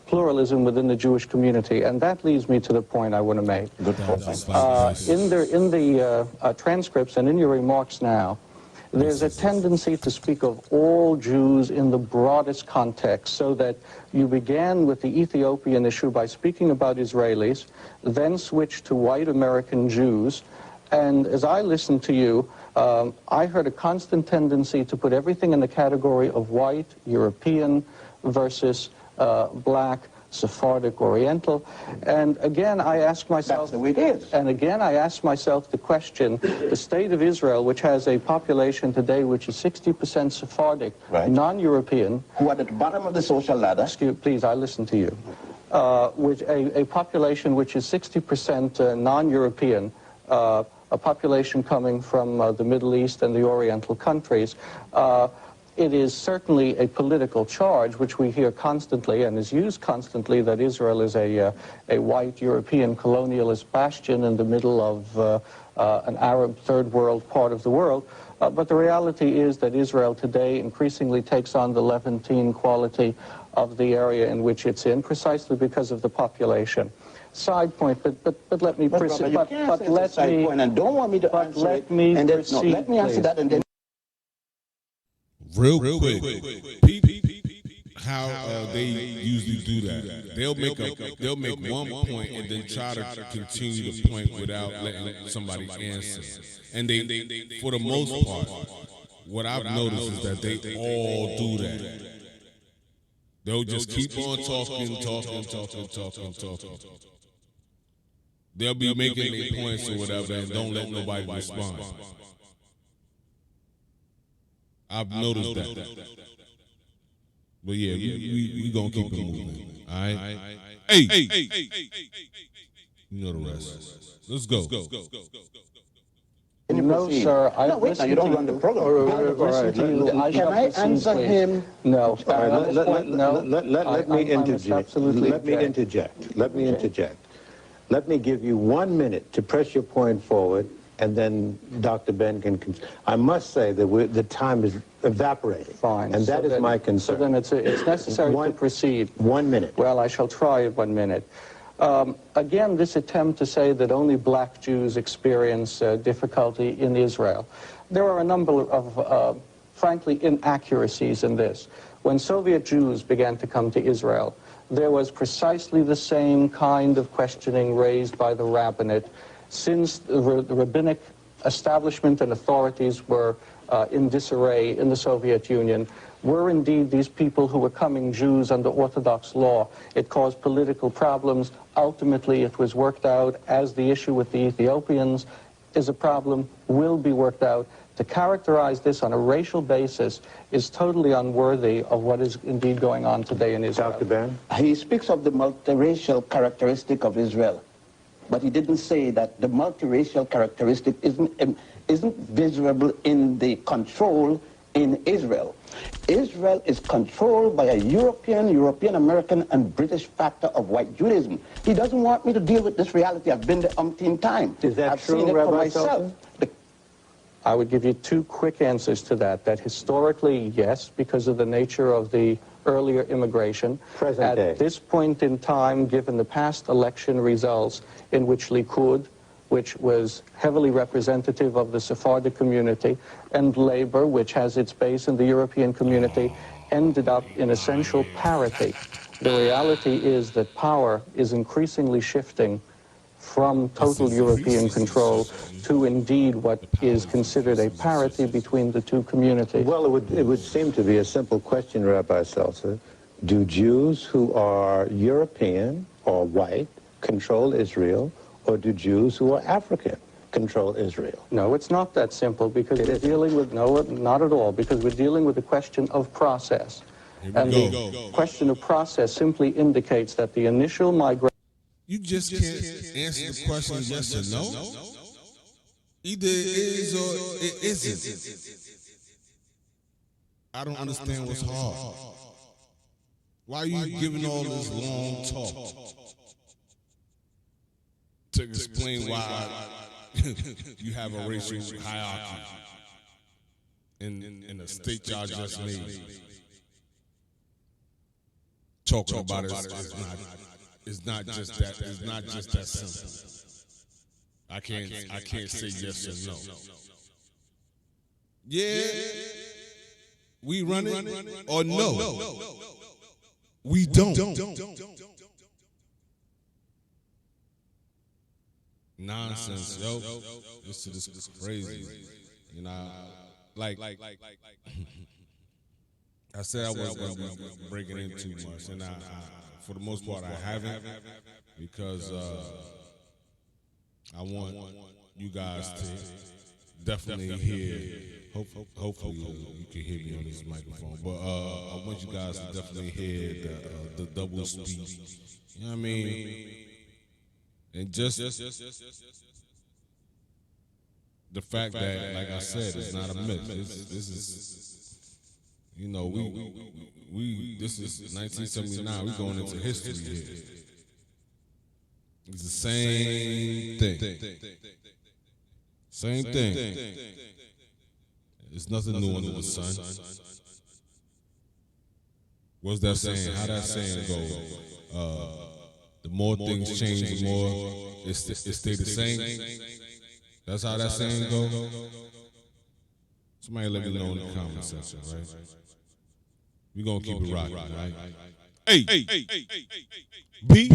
pluralism within the Jewish community. And that leads me to the point I want to make. Good point. In the transcripts and in your remarks now, there's a tendency to speak of all Jews in the broadest context, so that you began with the Ethiopian issue by speaking about Israelis, then switched to white American Jews, and as I listened to you, I heard a constant tendency to put everything in the category of white, European versus black, Sephardic, Oriental. And again, I ask myself, that's the way it is. And again, I ask myself the question, the state of Israel, which has a population today which is 60% Sephardic, non-European. Who are at the bottom of the social ladder. Excuse, please, I listen to you. Which a population which is 60% non-European, a population coming from the Middle East and the Oriental countries. It is certainly a political charge, which we hear constantly and is used constantly, that Israel is a white European colonialist bastion in the middle of an Arab third world part of the world. But the reality is that Israel today increasingly takes on the Levantine quality of the area in which it's in, precisely because of the population. Side point, but let me proceed. But let me. And don't want me to answer let it. me And then, proceed, no, let me answer please. that and then. Real quick, how they usually do that. They'll make one point and then try to continue the point without letting somebody answer. And they, for the most part, what I've noticed is that they all do that. They'll just keep on talking. They'll be making their points or whatever and don't let nobody respond. I've noticed that. But yeah, we gonna keep it moving. All right. Hey. You know the rest. Let's go. No, sir. No, wait, now you don't run the program. Can I answer him? No. Let me interject. Let me interject. Let me give you 1 minute to press your point forward, and then Dr. Ben can. I must say that the time is evaporating. Fine. And that is my concern. So then it's necessary to proceed. 1 minute. Well, I shall try 1 minute. Again, this attempt to say that only black Jews experience difficulty in Israel. There are a number of, frankly, inaccuracies in this. When Soviet Jews began to come to Israel, there was precisely the same kind of questioning raised by the rabbinate. Since the rabbinic establishment and authorities were in disarray in the Soviet Union, were indeed these people who were coming Jews under Orthodox law. It caused political problems. Ultimately, it was worked out, as the issue with the Ethiopians is a problem, will be worked out. To characterize this on a racial basis is totally unworthy of what is indeed going on today in Israel. Dr. Ben? He speaks of the multiracial characteristic of Israel, but he didn't say that the multiracial characteristic isn't visible in the control in Israel. Israel is controlled by a European-American, and British factor of white Judaism. He doesn't want me to deal with this reality. I've been there umpteen times. Is that I've true, seen it for Rabbi myself. I would give you two quick answers to that. That historically, yes, because of the nature of the earlier immigration. Present day. At this point in time, given the past election results in which Likud, which was heavily representative of the Sephardic community, and Labour, which has its base in the European community, ended up in essential parity. The reality is that power is increasingly shifting from total European control to indeed what is considered a parity between the two communities. Well, it would seem to be a simple question, Rabbi Seltzer. Do Jews who are European or white control Israel, or do Jews who are African control Israel? No, it's not that simple, because we're dealing with, no, not at all, because we're dealing with a question of process. And the question of process simply indicates that the initial migration... You just can't answer the question yes or no. Either it is or it isn't. I don't understand what's hard. Why are you giving all this long talk to explain why you have a racial hierarchy in the state y'all just made? Talking about it is not just that. It's not just that simple. I can't say yes or no. Yeah, we run it, or no, we don't. Nonsense, yo. This is crazy. You know, like I said, I wasn't going to be breaking in too much, and I for the most part, I haven't, because I want you guys to definitely hear. Hopefully, you can hear me on this microphone, but I want you guys to definitely hear the double speak. You know what I mean? And just the fact that, like I said, it's not a myth. This is, you know, we this is 1979. We're going into history here. It's the same thing. Same thing. There's nothing new under the sun. What's that saying? How that saying go? The more things change, the more it stay the same. That's how that saying go. Somebody let me know in the comment section, right? We're going to keep it rocking, right? Hey, B.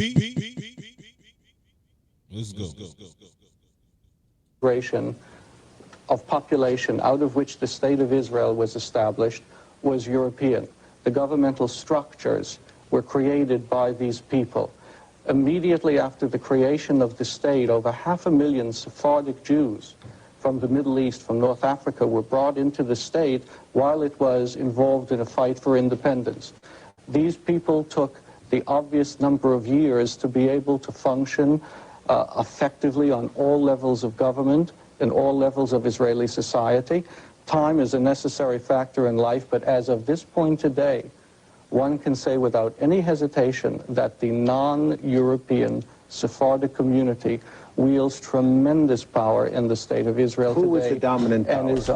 Let's go. Of population out of which the state of Israel was established was European. The governmental structures were created by these people. Immediately after the creation of the state, over 500,000 Sephardic Jews from the Middle East, from North Africa, were brought into the state while it was involved in a fight for independence. These people took the obvious number of years to be able to function effectively on all levels of government and all levels of Israeli society. Time is a necessary factor in life, but as of this point today, one can say without any hesitation that the non-European Sephardic community wields tremendous power in the state of Israel today. Who is the dominant power? And is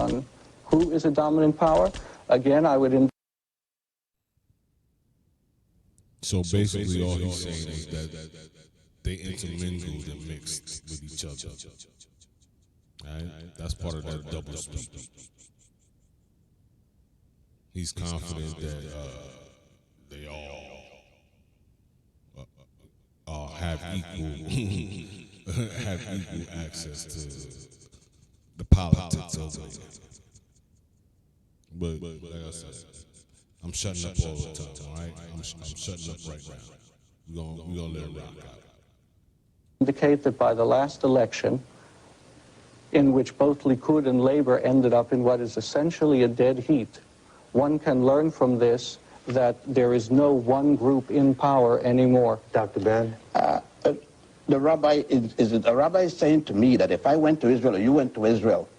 who is a dominant power? Again, I would... So basically all he's saying is that they intermingled and mixed with each other. Right? That's part of that double speak. He's confident that they all have equal have equal access to the politics of it. But like I said, I'm shutting up all the time, all right? I'm shutting up right now. We're gonna let it rock out. Indicate that by the last election, in which both Likud and Labor ended up in what is essentially a dead heat, one can learn from this that there is no one group in power anymore. Dr. Ben? The rabbi is saying to me that if I went to Israel or you went to Israel,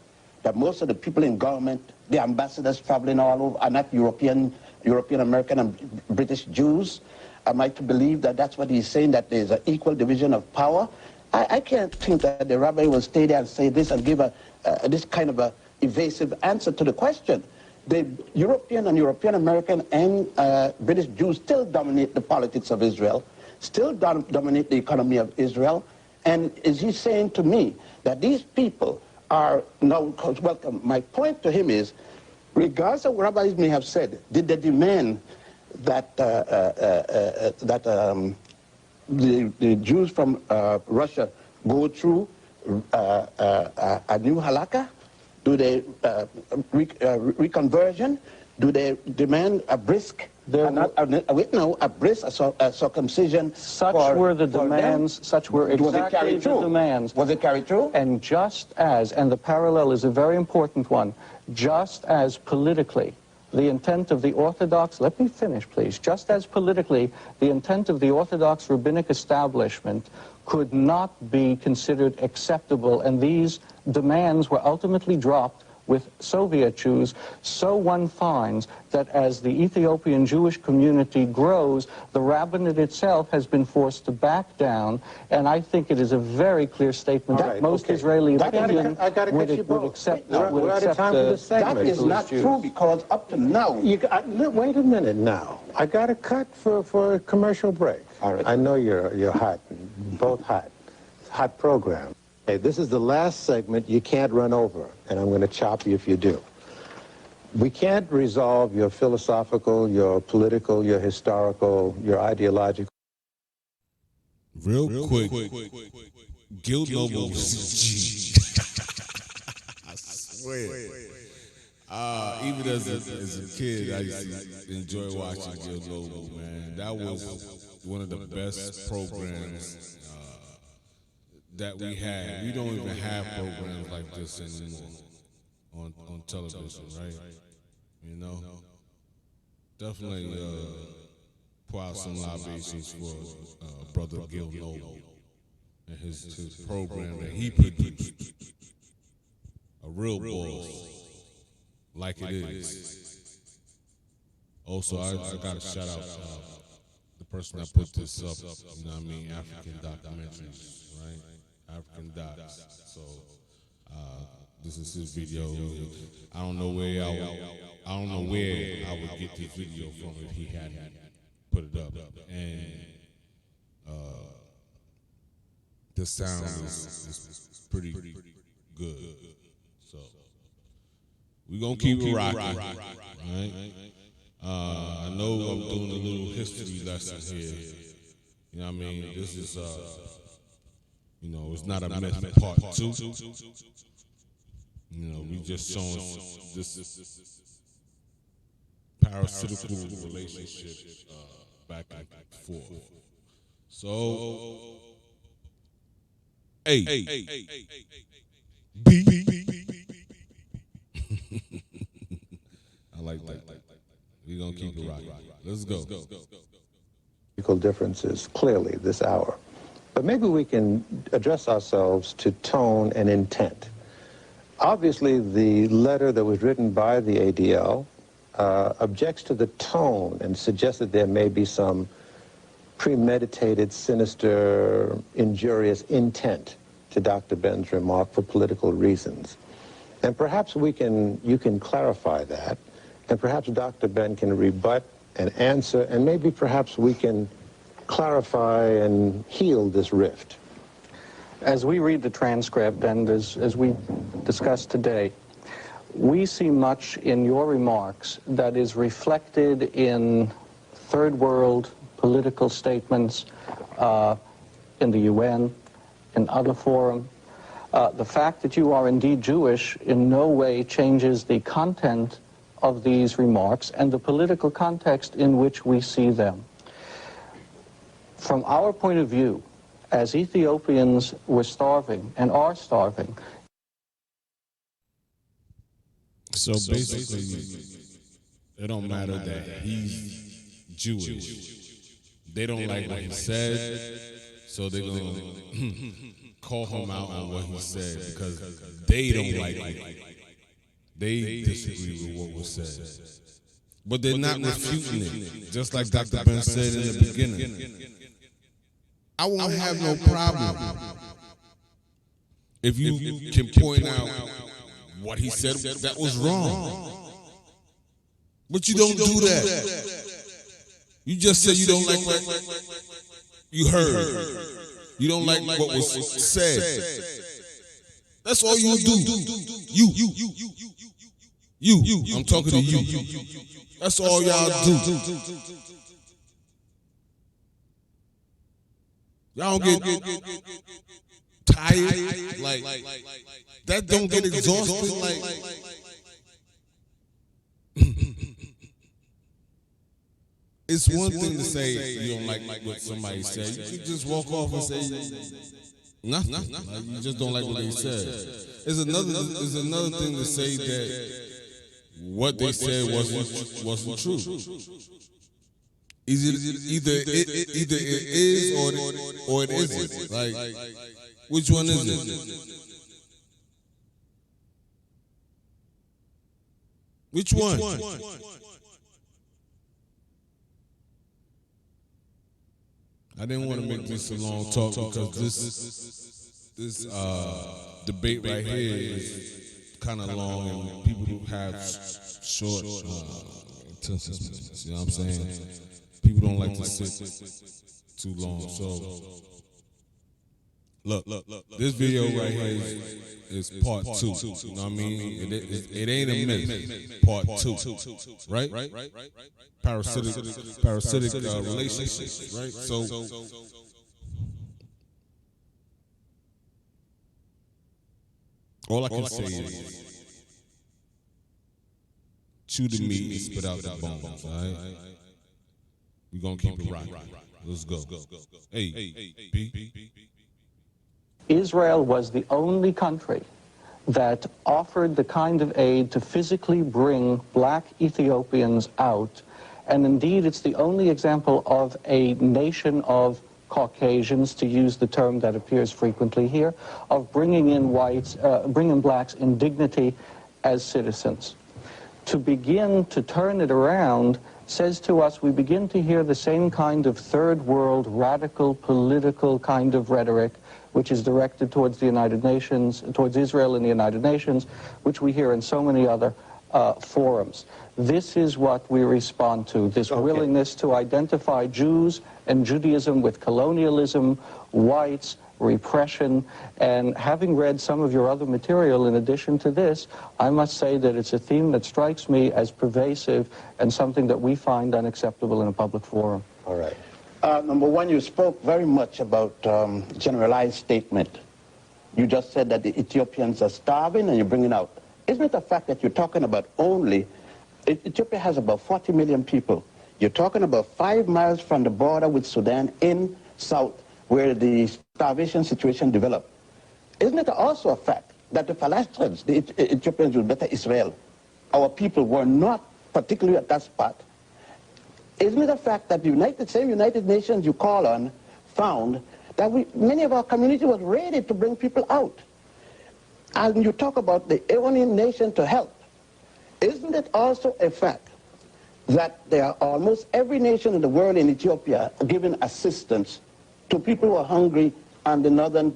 that most of the people in government, the ambassadors traveling all over, are not European American and British Jews. Am I to believe that that's what he's saying, that there's an equal division of power? I can't think that the rabbi will stay there and say this and give this kind of a evasive answer to the question. The European and European American and British Jews still dominate the politics of Israel, still dominate the economy of Israel. And is he saying to me that these people are now welcome? My point to him is, regardless of what rabbis may have said, did they demand that the Jews from Russia go through a new halakha? Do they reconversion? Do they demand a brisk, a brisk circumcision? Such were the demands. Such were exactly the demands. Was it carried through? And just as, and the parallel is a very important one, just as politically the intent of the Orthodox, let me finish please, just as politically the intent of the Orthodox rabbinic establishment could not be considered acceptable, and these demands were ultimately dropped with Soviet Jews, so one finds that as the Ethiopian Jewish community grows, the rabbinate itself has been forced to back down, and I think it is a very clear statement that most Israeli opinion would accept. We're out of time for this segment. That is not true, because up to now... Wait a minute now. I got a cut for a commercial break. All right. I know you're hot, both hot. Hot program. Hey, this is the last segment you can't run over, and I'm going to chop you if you do. We can't resolve your philosophical, your political, your historical, your ideological. Real quick, Guild Noble was G. I swear. Even as a kid, I used to enjoy watching Guild Noble, man. That was one of the best programs that we had. We don't even have programs like this anymore on television, right? You know? Definitely pour out some libations for Brother Gil Noble and his program that he produced. A real boss, like it is. Also, I got to shout out the person that put this up, you know what I mean, African documentaries, right? African Docs. So this is his video. I don't know where I would get this video from if he hadn't put it up. And the sound is pretty good. So we're gonna keep it rocking. Right? I know I'm doing a little history lesson here. You know what I mean? This is you know, it's not a myth part 2. You know, we just showing this parasitical relationship back and forth. So, A, B. I like that. we're going to keep it rocking. Let's go. Differences clearly this hour. But maybe we can address ourselves to tone and intent. Obviously, the letter that was written by the ADL objects to the tone and suggests that there may be some premeditated, sinister, injurious intent to Dr. Ben's remark for political reasons. And perhaps you can clarify that, and perhaps Dr. Ben can rebut and answer, and maybe perhaps we can clarify and heal this rift. As we read the transcript and as we discussed today, we see much in your remarks that is reflected in third world political statements in the UN, in other forums. The fact that you are indeed Jewish in no way changes the content of these remarks and the political context in which we see them. From our point of view, as Ethiopians were starving and are starving. So basically, it don't matter that he's Jewish. They don't like what he said, so they're going to call him out on what he said because they don't like it. They disagree with what was said. But they're not refuting it, just like Dr. Ben said in the beginning. I won't have no problem if you can point out what he said that was wrong. But you don't do that. You just say you don't like what you heard. You don't like what was said. That's all you do. You. I'm talking to you. That's all y'all do. Y'all don't get tired, like that don't get exhausted, like it's one thing to say you don't like what somebody said. You can just walk off and say nothing. Like you just don't like what they said. It's another thing to say that what they said wasn't true. Either it is or it isn't. Like, which one is it? Which one? I didn't want to make this a long talk because this debate right here is kind of long and people who have short attention. You know what I'm saying? People don't like to sit too long. So, look, this video right here is part 2. You know what I mean? It ain't a myth. Part 2, right? Parasitic relationships, right? So, all I can say is chew the meat and spit out the bones, all right? We're going to keep it rocking. Let's go. Hey, B. Israel was the only country that offered the kind of aid to physically bring black Ethiopians out. And indeed, it's the only example of a nation of Caucasians, to use the term that appears frequently here, of bringing in whites, bringing blacks in dignity as citizens. To begin to turn it around says to us, we begin to hear the same kind of third world, radical, political kind of rhetoric, which is directed towards the United Nations, towards Israel and the United Nations, which we hear in so many other forums. This is what we respond to, this willingness to identify Jews and Judaism with colonialism, whites, repression, and having read some of your other material in addition to this, I must say that it's a theme that strikes me as pervasive and something that we find unacceptable in a public forum. All right. Number one, you spoke very much about generalized statement. You just said that the Ethiopians are starving and you're bringing out. Isn't it a fact that you're talking about only, Ethiopia has about 40 million people. You're talking about 5 miles from the border with Sudan in south, where the starvation situation developed. Isn't it also a fact that the Palestinians, the Ethiopians with better Israel, our people were not, particularly at that spot, Isn't it a fact that the same United Nations you call on found that many of our community was ready to bring people out? And you talk about the only nation to help. Isn't it also a fact that there are almost every nation in the world in Ethiopia giving assistance to people who are hungry on the northern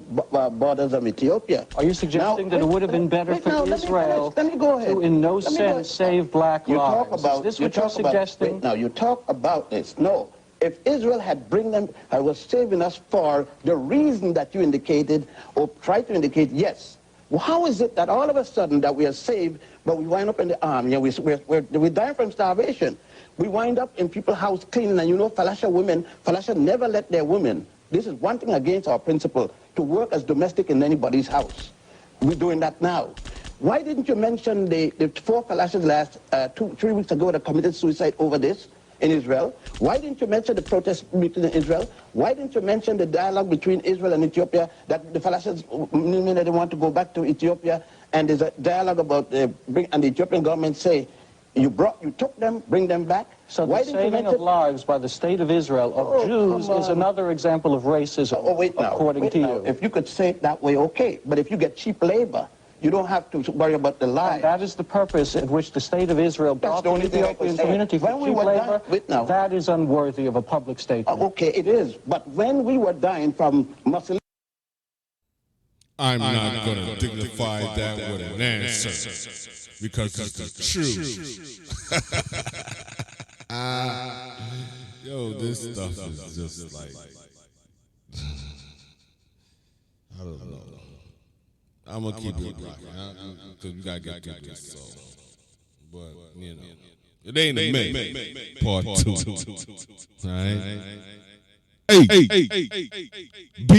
borders of Ethiopia? Are you suggesting that it would have been better for Israel to, in no sense, save black lives? Is this what you're suggesting? Now, you talk about this. No. If Israel had was saving us for the reason that you indicated or tried to indicate, yes. Well, how is it that all of a sudden that we are saved, but we wind up in the army? We're dying from starvation. We wind up in people's house cleaning, and you know, Falasha never let their women. This is one thing against our principle, to work as domestic in anybody's house. We're doing that now. Why didn't you mention the 4 Falashas last 3 weeks ago that committed suicide over this in Israel? Why didn't you mention the protest between Israel? Why didn't you mention the dialogue between Israel and Ethiopia, that the Falashas mean that they want to go back to Ethiopia, and there's a dialogue about, and the Ethiopian government say, you took them, bring them back? So the saving of lives by the state of Israel of Jews is another example of racism, according to you. If you could say it that way, okay. But if you get cheap labor, you don't have to worry about the lives. And that is the purpose at which the state of Israel brought the Ethiopian community for cheap labor. That is unworthy of a public statement. Okay, it is. But when we were dying from Muslim... I'm not going to dignify that with an answer, because it's the truth. Yo, this stuff is just like, I don't know. I'm going to keep it rocking, because we got to get through this. So. But, you know, it ain't a minute. Part 2. All right? B.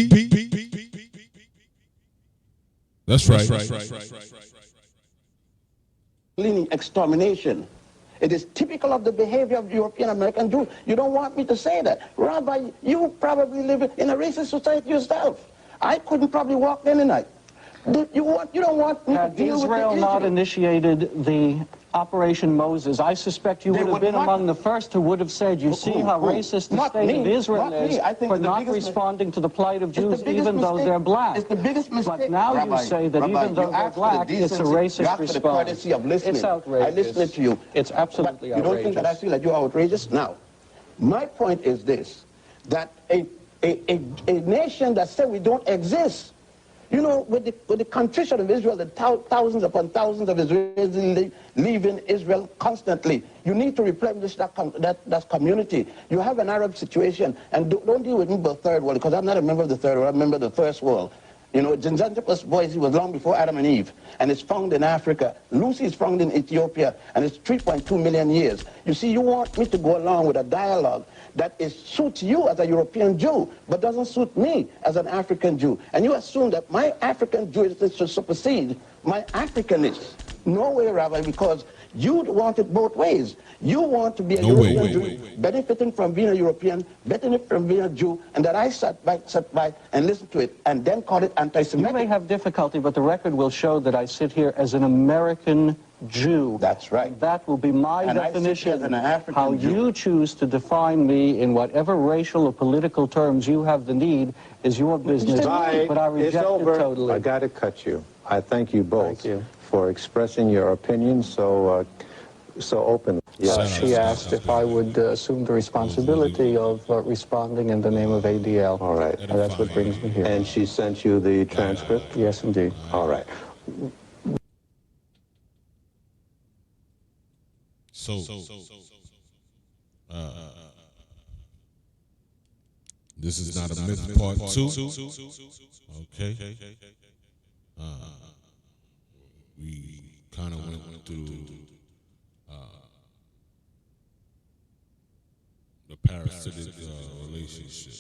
That's right. Cleaning extermination. It is typical of the behavior of European American Jews. You don't want me to say that. Rabbi, you probably live in a racist society yourself. I couldn't probably walk any night. You don't want me to deal with Israel not initiated the Operation Moses, I suspect you would have been among the first who would have said, you see how racist the state of Israel is for not responding to the plight of Jews even though they're black. It's the biggest mistake. But now you say that even though they're black, it's a racist response. It's outrageous. I listened to you. It's absolutely outrageous. You don't think that I feel like you're outrageous? Now, my point is this, that a nation that said we don't exist, you know, with the contrition of Israel, the thousands upon thousands of Israelis leaving Israel constantly, you need to replenish that community. You have an Arab situation, and don't deal with me about the third world, because I'm not a member of the third world, I'm a member of the first world. You know, Zanzibar's voice was long before Adam and Eve, and it's found in Africa. Lucy is found in Ethiopia, and it's 3.2 million years. You see, you want me to go along with a dialogue that suits you as a European Jew, but doesn't suit me as an African Jew. And you assume that my African Jewishness should supersede my Africanness. No way, Rabbi, because you want it both ways. You want to be a European Jew, benefiting from being a European, benefiting from being a Jew, and that I sat by and listened to it, and then call it anti-Semitic. You may have difficulty, but the record will show that I sit here as an American Jew. That's right. That will be my definition. An African How Jew. you choose to define me in whatever racial or political terms you have the need is your business. But I reject it totally. I got to cut you. I thank you both for expressing your opinions so openly. She asked if I would assume the responsibility of responding in the name of ADL. All right. That's what brings me here. And she sent you the transcript? Yes, indeed. All right. So, this is not a myth part 2. Okay. We kind of went through the parasitic relationship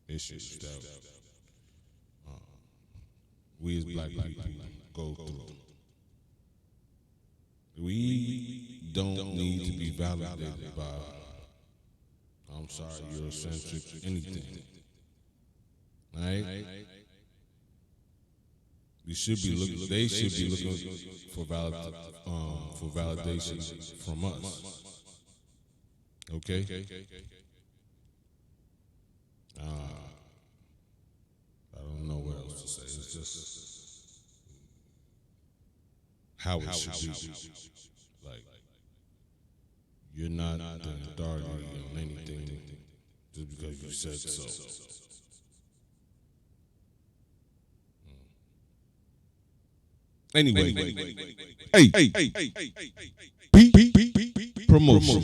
issues that we as black people go through. We don't need to be validated by, I'm sorry, Eurocentric anything. Right? We should be looking. They should be looking for validation from us. Okay? I don't know what else to say. It's just how it should be. Like, you're not the authority on anything just because you said so. Anyway, promotion.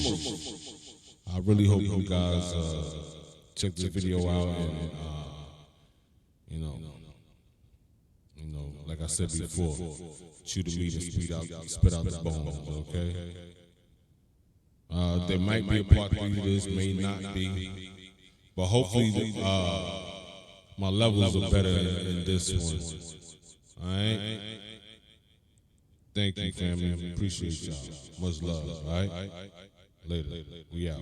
I really hope you guys check this video out and like I said before, chew the meat and spit out the bones. Okay. There might be a part 3 to this, may not be, but hopefully my levels are better in this one. All right. Thank you, family. Appreciate y'all. Much love. All right. Later. We out.